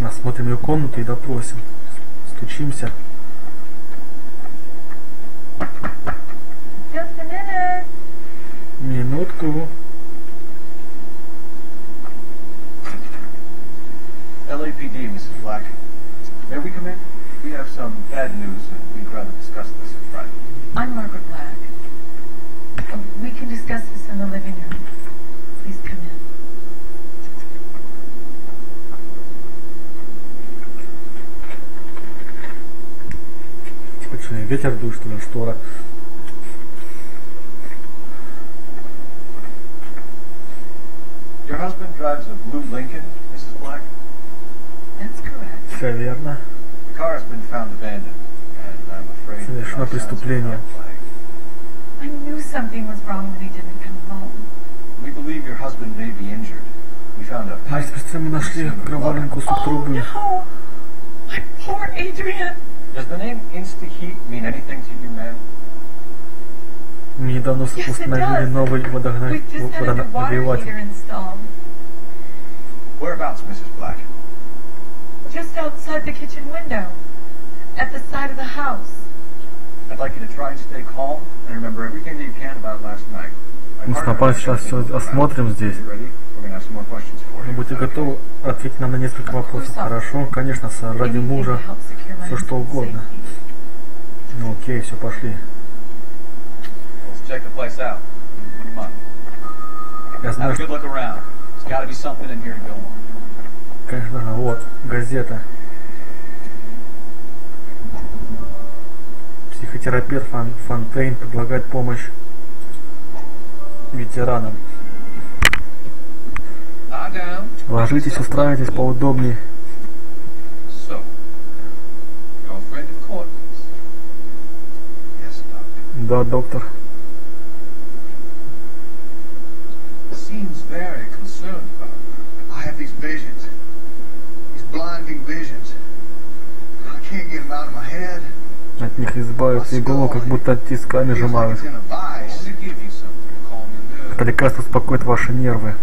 Осмотрим ее комнату и допросим. Стучимся. Just a minute. Минутку. LAPD, Mrs. Black. May we come in? We have some bad news and we'd rather discuss this in private. I'm Margaret Black. We can discuss this in the living room. Please come in. Типа что, ветер дует, что ли, штора? Your husband drives a blue Lincoln, Mrs. Black? That's correct. Все верно. The car has been found abandoned, and I'm afraid Совершено преступление. I knew something was wrong when he didn't come home. We believe your husband may be injured. We found a pipe. Мы нашли кровавый кусок трубы. Oh, no! My poor Adrian! Does the name Insta-Heat mean anything to you, ma'am? Мы недавно установили новый We've just had a new water водонагреватель. heater installed. Whereabouts, Mrs. Black? Just outside the kitchen window. At the side of the house. I'd like you to try and stay calm and remember everything that you can about last night. Мы с Напаль сейчас все осмотрим здесь. Вы будете готовы ответить нам на несколько вопросов? Хорошо, конечно, сэр, ради мужа, все что угодно. Ну окей, все, пошли. Check the place out. Come on. Я Have знаю, a good look around. There's got to be something in here to go on. конечно, вот, газета. Психотерапевт Фонтейн предлагает помощь ветеранам. Ложитесь, устраивайтесь поудобнее. So, girlfriend in court. Yes, doctor. Да, доктор. Seems very concerned about it. I have these visions. These blinding visions. I can't get them out of my head. От них избавиться иголу, как будто тисками Feels like сжимают. it's in a vice. To give you something to calm your nerves. Это лекарство успокоит ваши нервы.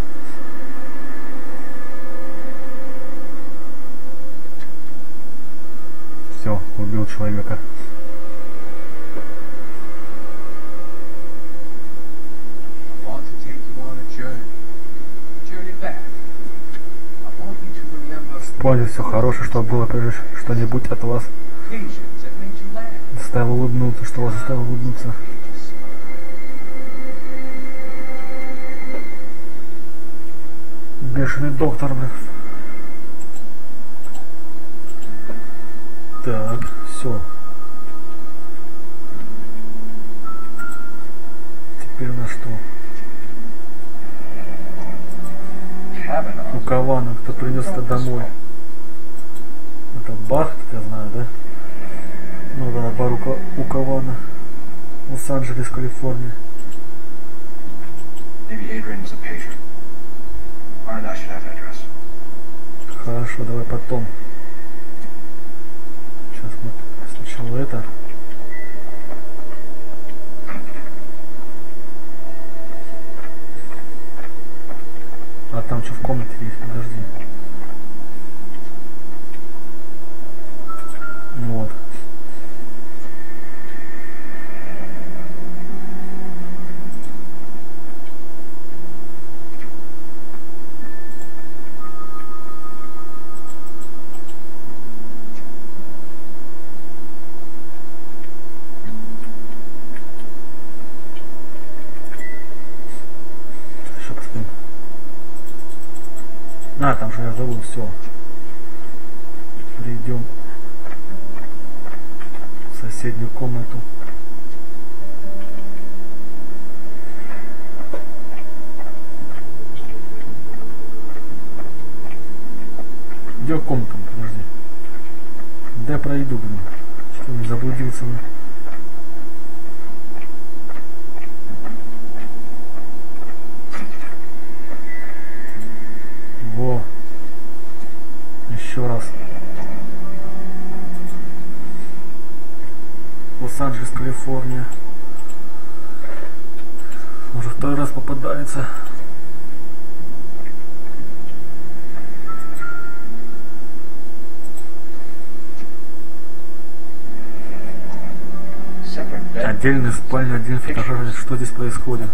Все, убил человека. I want to take you on a journey back. I want you to remember Вспомните все хорошее, что было прежде, что-нибудь от вас occasions that made you laugh. заставило улыбнуться, что вас заставило улыбнуться. Бешеный доктор, блин. Так, все. Теперь на что? У Кавана, кто принес это домой? Это бар, я знаю, да? Ну да, бар у Кавана. Лос-Анджелес, Калифорния. Maybe Adrian was a patient. Or I should have address. Хорошо, давай потом. Сейчас мы сначала это. А там что в комнате есть? Подожди. Вот. Еще посмотрим. А, там же я забыл, все. Перейдем в соседнюю комнату. Где комната? Подожди. Да я пройду, блин. Что не заблудился, блин. Во. Еще раз. Лос-Анджелес, Калифорния. Уже второй раз попадается. Отдельная спальня, один фотография. Что здесь происходит?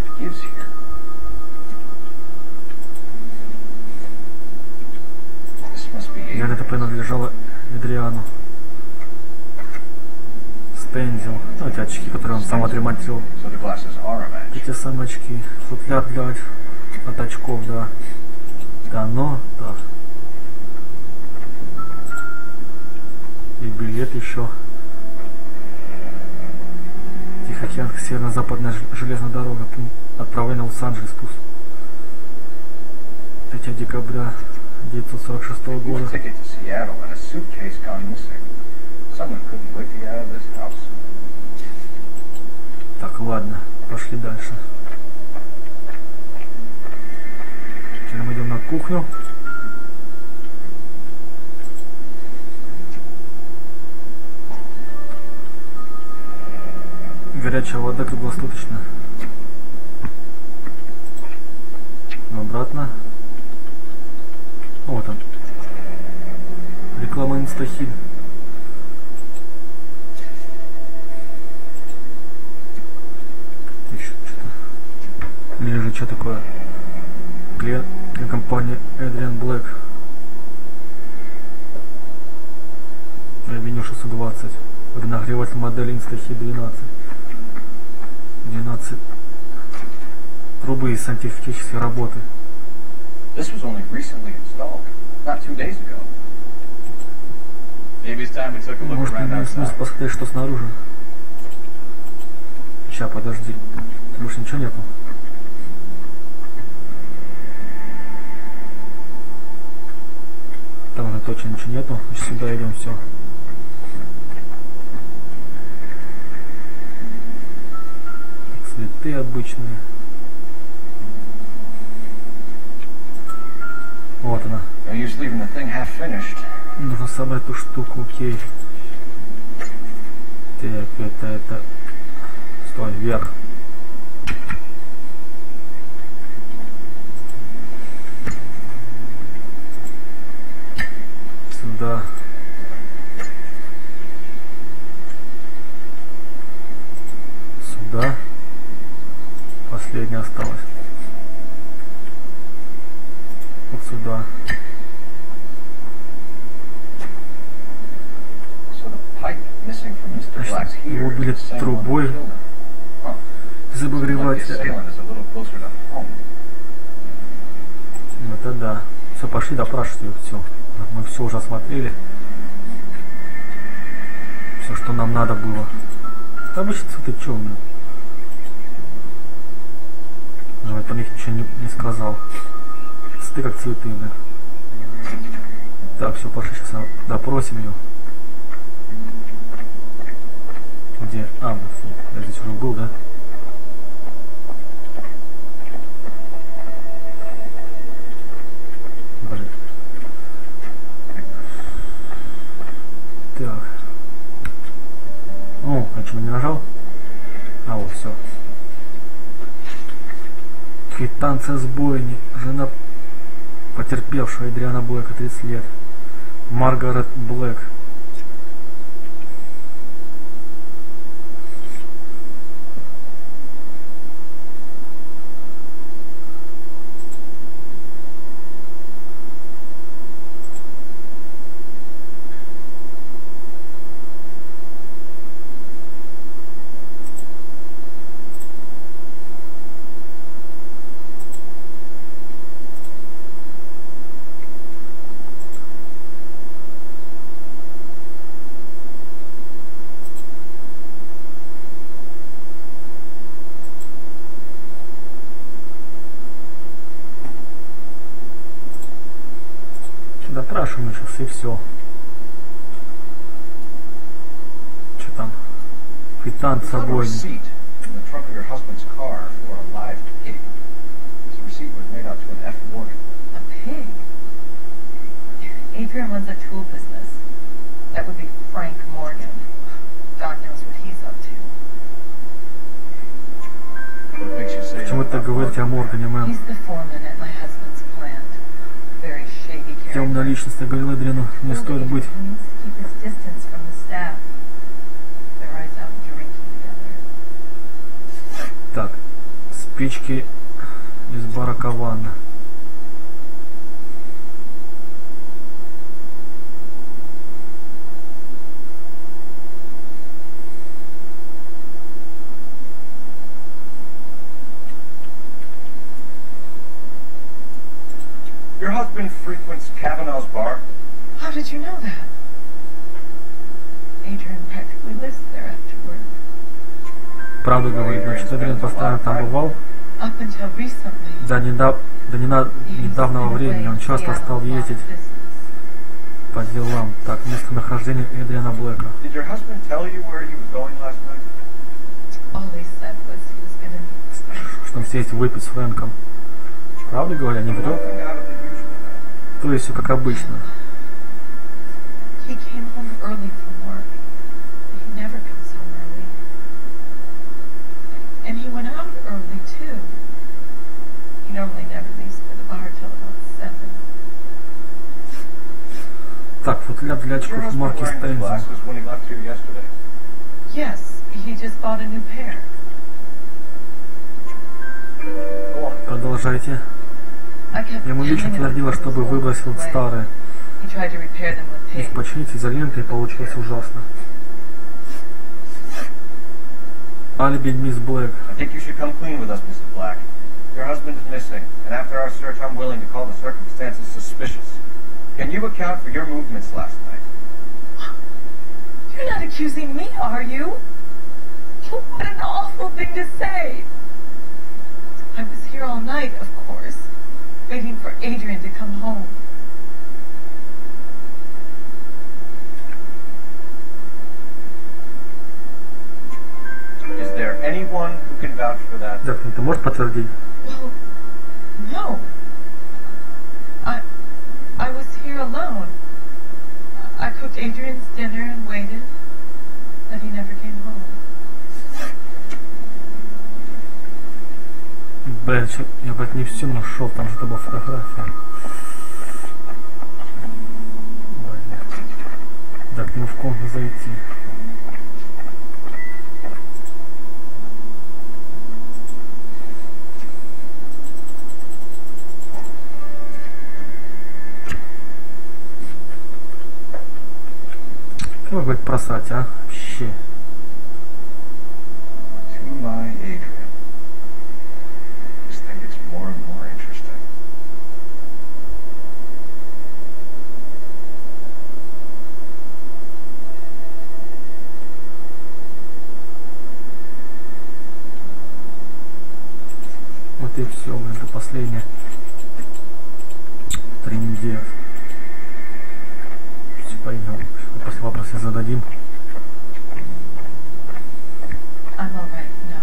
Наверное, это принадлежало Эдриану. Стензил. Ну, эти очки, которые он сам отремонтировал. Эти самые очки. Футляр для от очков, да. Да, но, да. И билет еще. Тихоокеанская северо-западная железная дорога. Отправление в Лос-Анджелес. 3 декабря 1946 года. Так, ладно, пошли дальше. Теперь мы идем на кухню. Горячая вода круглосуточно. Обратно. Вот он. Реклама Инстахиль. Еще что-то. Или же что такое? Клиент компании Эдриан Блэк. Авеню 620. Нагреватель модели Инстахиль 12. 12 трубы из сантехнической работы. This was only recently installed, not 2 days ago. Maybe it's time we took a look Может, around имеет смысл outside. посмотреть, что снаружи. Сейчас, подожди. Тут больше ничего нету. Там уже точно ничего нету. Сюда идем, все. Цветы обычные. Вот она. No use leaving the thing half finished. Нужно собрать эту штуку, окей. Так, это... Стой, вверх. Сюда. Сюда. Последняя осталась. Вот сюда. Его убили трубой из обогревателя. Это да. Все, пошли допрашивать ее. Все. Мы все уже осмотрели. Все, что нам надо было. Это обычно цветы, что у меня? Но я про них ничего не сказал. Цветы как цветы, блин. Так, все, пошли, сейчас допросим ее. Где? А, ну все, я здесь уже был, да? Блин. Так. О, я что, не нажал? А, вот, все. Квитанция с бойни. Жена потерпевшего Эдриана Блэка, 30 лет. Маргарет Блэк. Допрашиваем сейчас и все. Что там? Квитанция бойни. Adrian runs a tool business. That would be Frank Morgan. God knows what he's up to. Почему ты так говорите о Моргане, мэм? He's the foreman at my husband's plant. Very shady character. Темная личность, я говорил Эдриану, не стоит быть. Спички из бара Кавана. Your husband frequents Kavanaugh's bar? How did you know that? Adrian practically lives there after work. Правду говорит, значит, Эдриан постоянно там бывал. Up until recently, До недавнего времени он часто стал ездить по делам. Так, местонахождение Эдриана Блэка. Did your husband tell you where he was going last night? all he said was he was going to meet Frank. Что он сесть выпить с Фрэнком. Правда говоря, не врет? Nothing out of the usual. То есть все как обычно. He came home early from work. He never comes home early. And he went out early, too. He normally never leaves for the bar till about 7. Так, футляр для Your очков husband марки wearing the Стэнзи. glasses when he left here yesterday? Yes, he just bought a new pair. Go on. Продолжайте. I kept Я ему лично telling him твердила, to put чтобы those выбросил away. старые. He tried to repair them with Их tape. починить изолентой, получилось ужасно. Алиби мисс Блэк. I think you should come clean with us, Mrs. Black. Your husband is missing, and after our search, I'm willing to call the circumstances suspicious. Can you account for your movements last night? You're not accusing me, are you? What an awful thing to say. I was here all night, of course, waiting for Adrian to come home. Is there anyone who can vouch for that? Да, ты можешь подтвердить? Well, no. I was here alone. I cooked Adrian's dinner and waited, but he never came home. Блин, я бы не все нашел, там же была фотография. Блин. Да, к нему в комнату зайти. Как вы говорите просрать, а? Вообще. To my Adrian. This thing gets more and more interesting. Вот и все, блин, это последнее. 3 недели. Все, пойдем. После вопроса зададим. I'm all right now.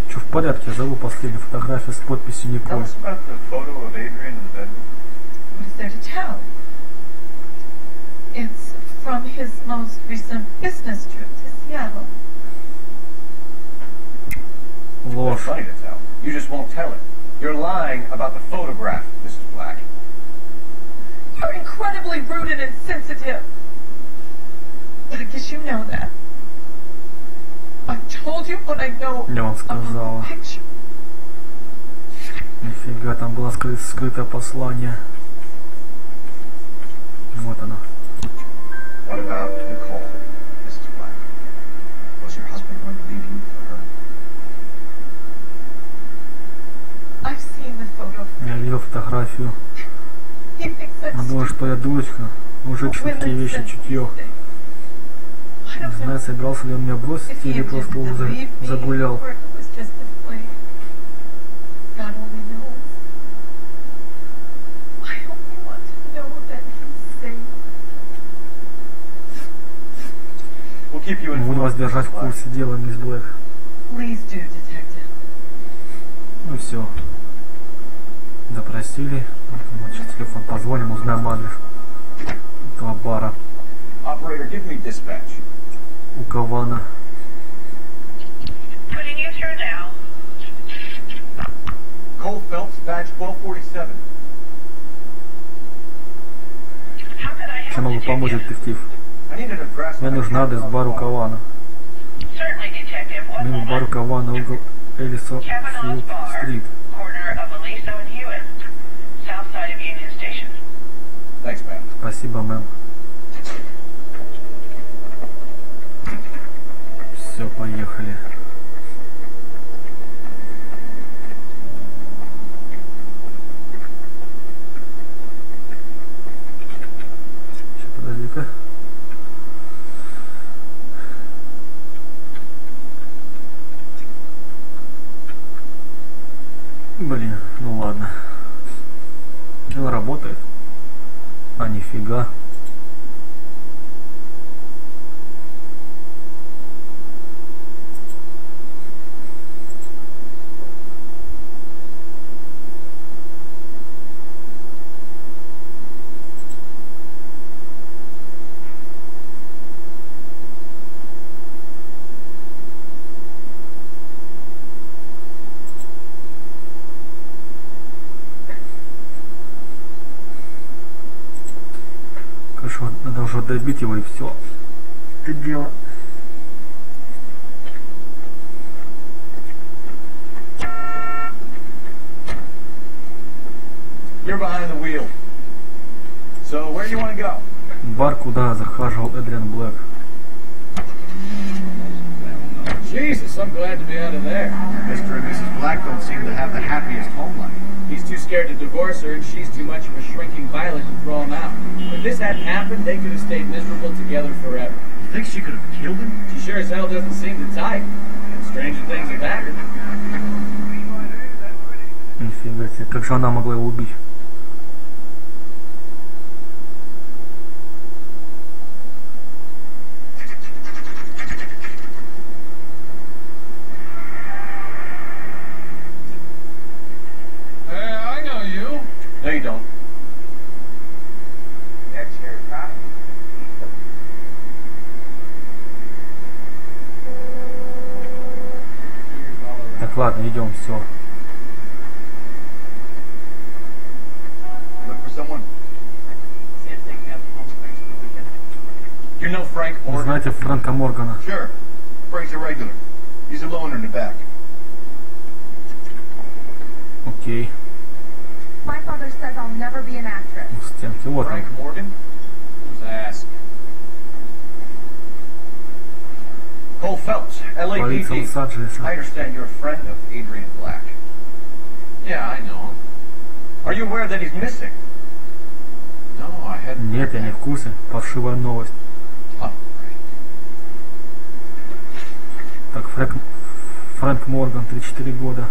Что в порядке? Я зову последнюю фотографию с подписью Tell Николь. us about the photo of Adrian in the bedroom. What is there to tell? It's from his most recent business trip to Seattle. That's Ложь. funny to tell. You just won't tell it. You're lying about the photograph, Mrs. Black. You're incredibly rude and insensitive. But I guess you know that. I've told you what I know Я вам about сказала. the picture. Нифига, там было скрытое послание. Вот оно. What about Nicole, Mrs. Black? Was your husband going to leave you for her? I've seen the photo. Я видел фотографию. He thinks that's Он думает, что я дурочка. Мужик, что такие вещи чутье. I Не don't знаю, know собирался ли он меня бросить if he или просто intended to уже leave me загулял. or if it was just a flame. God only knows. I only want to know that he's safe. We'll keep you Могу вас informed, держать Mrs. в Black. курсе дела, мисс Блэк. Please do, detective. Ну все. Допросили. Вот, сейчас телефон позвоним, узнаем адрес этого бара Operator, give me dispatch. у Кавана. Putting you through now. Cole Phelps, badge 1247. How could I help Чем могу помочь, detective? детектив? I need an address. Мне нужен адрес бара у Кавана. Certainly, detective. One Мимо moment. Баркова на угол Элисо Kavanaugh's Филд Bar, Стрит. corner of Aliso and Hewitt, south side of Union Station. Thanks, man. Спасибо, мэм. Все, поехали. Сейчас, подожди-ка. Блин, ну ладно. Дело работает. А нифига. Хорошо, надо уже добить его и все. Это дело. You're behind the wheel. So where do you want to go? Бар, куда захаживал Эдриан Блэк. Jesus, I'm glad to be out of there. Mr. and Mrs. Black don't seem to have the happiest home life. He's too scared to divorce her, and she's too much of a shrinking violet to throw him out. If this hadn't happened, they could have stayed miserable together forever. You think she could have killed him? She sure as hell doesn't seem the type. And stranger things have happened. Нифига себе, как же она могла его убить? Hey, I know you. No, you don't. That's your cop. Так, ладно, идем, все. Look for someone. You know Frank Вы Morgan? знаете Фрэнка Моргана? Sure. Frank's a regular. He's a loner in the back. Окей. My father says I'll never be an actress. У стенки, вот он. Frank Morgan? Who's ass? Cole Phelps, Полиция LAPD. Лос-Анджелеса. I understand you're a friend of Adrian Black. Yeah, I know him. Are you aware that he's missing? No, I hadn't. Нет, я не в курсе. Паршивая новость. Oh, Так, Фрэнк Морган, 34 года.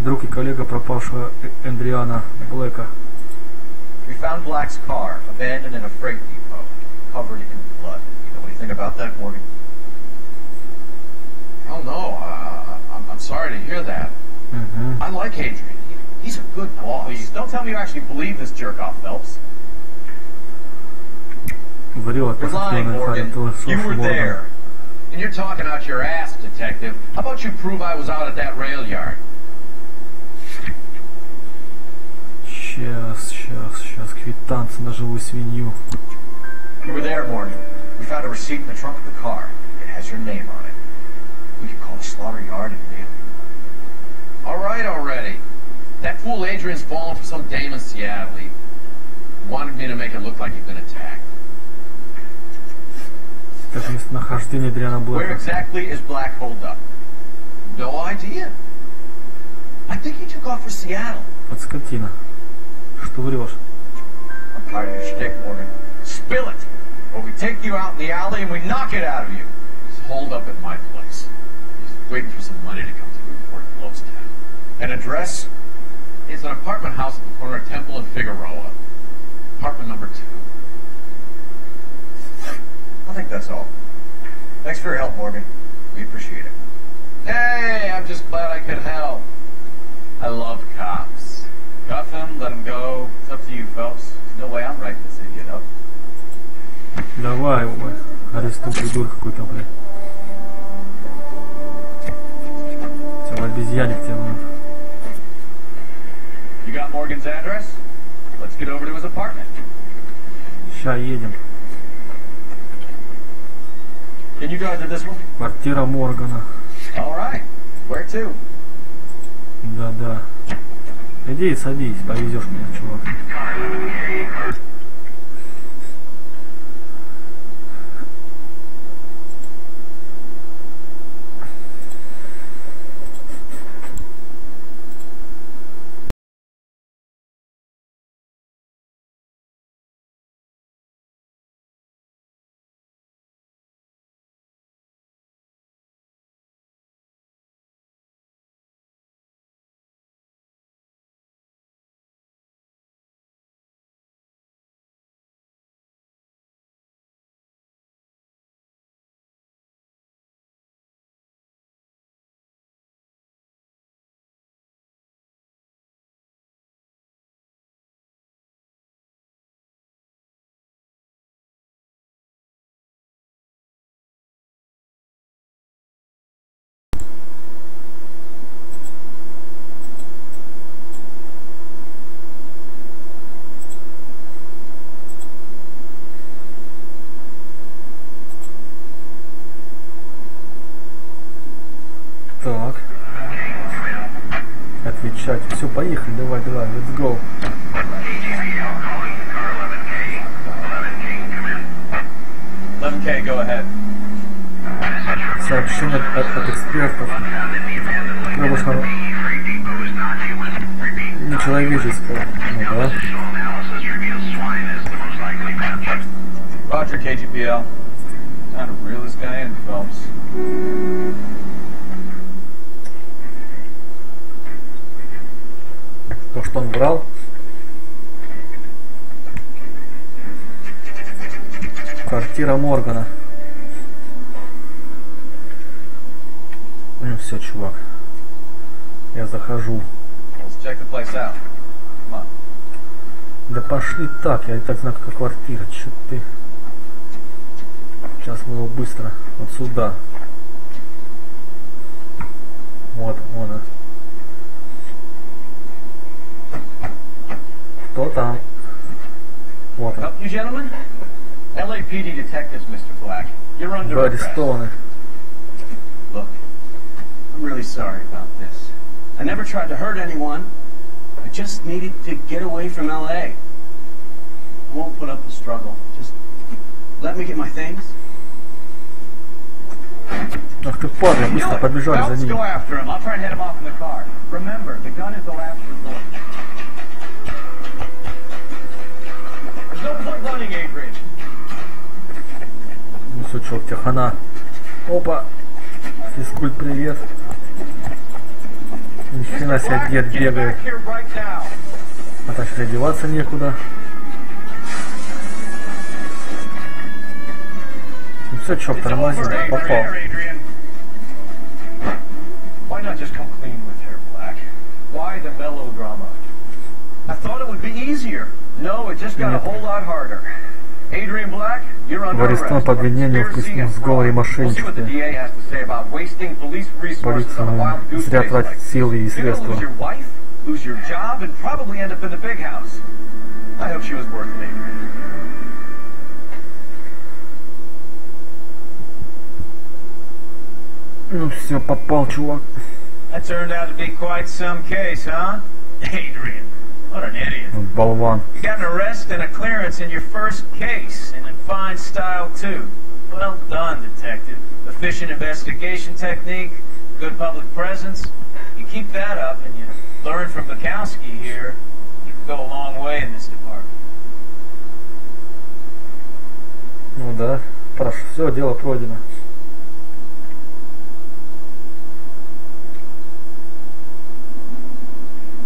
Друг и коллега пропавшего Эдриана Блэка. we found Black's car abandoned in a freight depot, covered in blood. You know anything about that, Morgan? Oh no, I'm sorry to hear that. Угу. I like Adrian. He's a good boss. Please, don't tell me you actually believe this jerk-off, Phelps. Врет, You're lying, Morgan. You were there. And you're talking out your ass, detective. How about you prove I was out at that rail yard? Сейчас, квитанция на живую свинью. You were there, Morgan. We found a receipt in the trunk of the car. It has your name on it. We could call the slaughter yard and nail you. All right, already. That fool Adrian's falling for some dame in Seattle. He wanted me to make it look like he'd been attacked. Так, местонахождение Эдриана Where Блэка. exactly is Black holed up? No idea. I think he took off for Seattle. Вот скотина. Что врешь? I'm tired of your shtick, Morgan. Spill it, or we take you out in the alley and we knock it out of you. He's holed up at my place. He's waiting for some money to come through before he blows town. An address? It's an apartment house at the corner of Temple and Figueroa. Apartment number 2. I think that's all. Thanks for your help, Morgan. We appreciate it. Hey, I'm just glad I could help. I love cops. Cuff him, let him go. It's up to you, Phelps. No way I'm writing this idiot up. Давай, арестуй придурка какой-то, блядь. Все, в обезьяне к тебе. You got Morgan's address? Let's get over to his apartment. Ща едем. Can you drive to this one? Квартира Моргана. Where to? Да-да. Иди и садись, повезешь меня, чувак. Так. Отвечать. Все, поехали, давай, let's go. 11K, go ahead. Сообщение от экспертов. Пробушного. Нечеловеческого. Ну да. Roger, KGPL. Time to reel this guy in, Phelps. То, что он врал. Квартира Моргана. Ну все, чувак. Я захожу. Let's check the place out. Come on. Да пошли так, я и так знаю, какая квартира. Че ты? Сейчас мы его быстро. Вот сюда. Вот, вон он. Кто там? Вот он. Help you, gentlemen? LAPD detectives, Mr. Black. You're under Вы arrest. арестованы. Look, I'm really sorry about this. I never tried to hurt anyone. I just needed to get away from LA. I won't put up the struggle. Just let me get my things. Ах ты падай, быстро побежали за Let's ним. go after him. I'll try and head him off in the car. Remember, the gun is the last resort. There's no point running, Adrian. Ну все, чувак, тебе хана. Опа. Физкульт, привет. Ни хрена себе дед бегает. А так что одеваться некуда. Ну все, чувак, тормози, попал. Why not just come clean with her, Black? Why the melodrama? I thought it would be easier. No, it just got a whole lot harder. Adrian Black, you're under arrest. Арестован по обвинению в сговоре и мошенничестве. Полиция зря тратит силы и средства. Lose your job and probably end up in the big house. I hope she was worth it, Adrian. Ну все, попал, чувак. That turned out to be quite some case, huh? Adrian, what an idiot. Болван. You got an arrest and a clearance in your first case, and in fine style, too. Well done, detective. Efficient investigation technique, good public presence. You keep that up and you learn from Bukowski here, you can go a long way in this department. Ну да, хорошо, все, дело пройдено.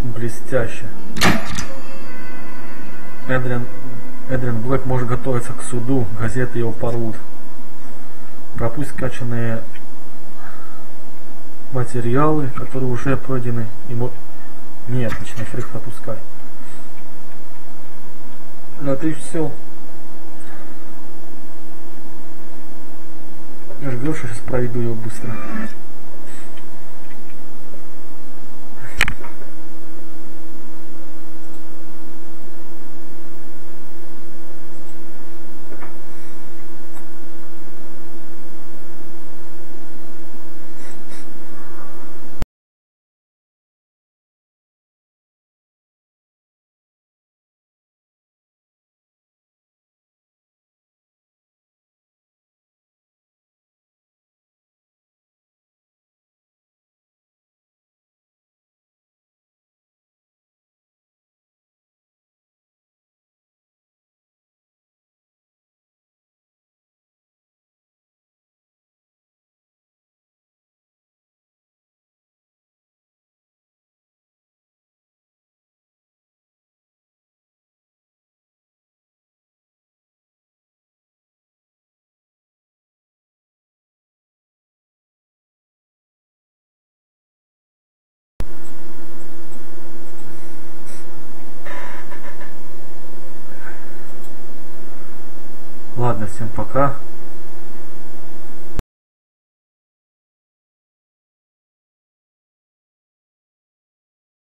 Блестяще. Эдриан Блэк может готовиться к суду, газеты его порвут. Пропусть скачанные материалы, которые уже пройдены. Ему... Нет, начинай их пропускать. Ну это и все. Ждешь, сейчас пройду его быстро. Ладно, всем пока.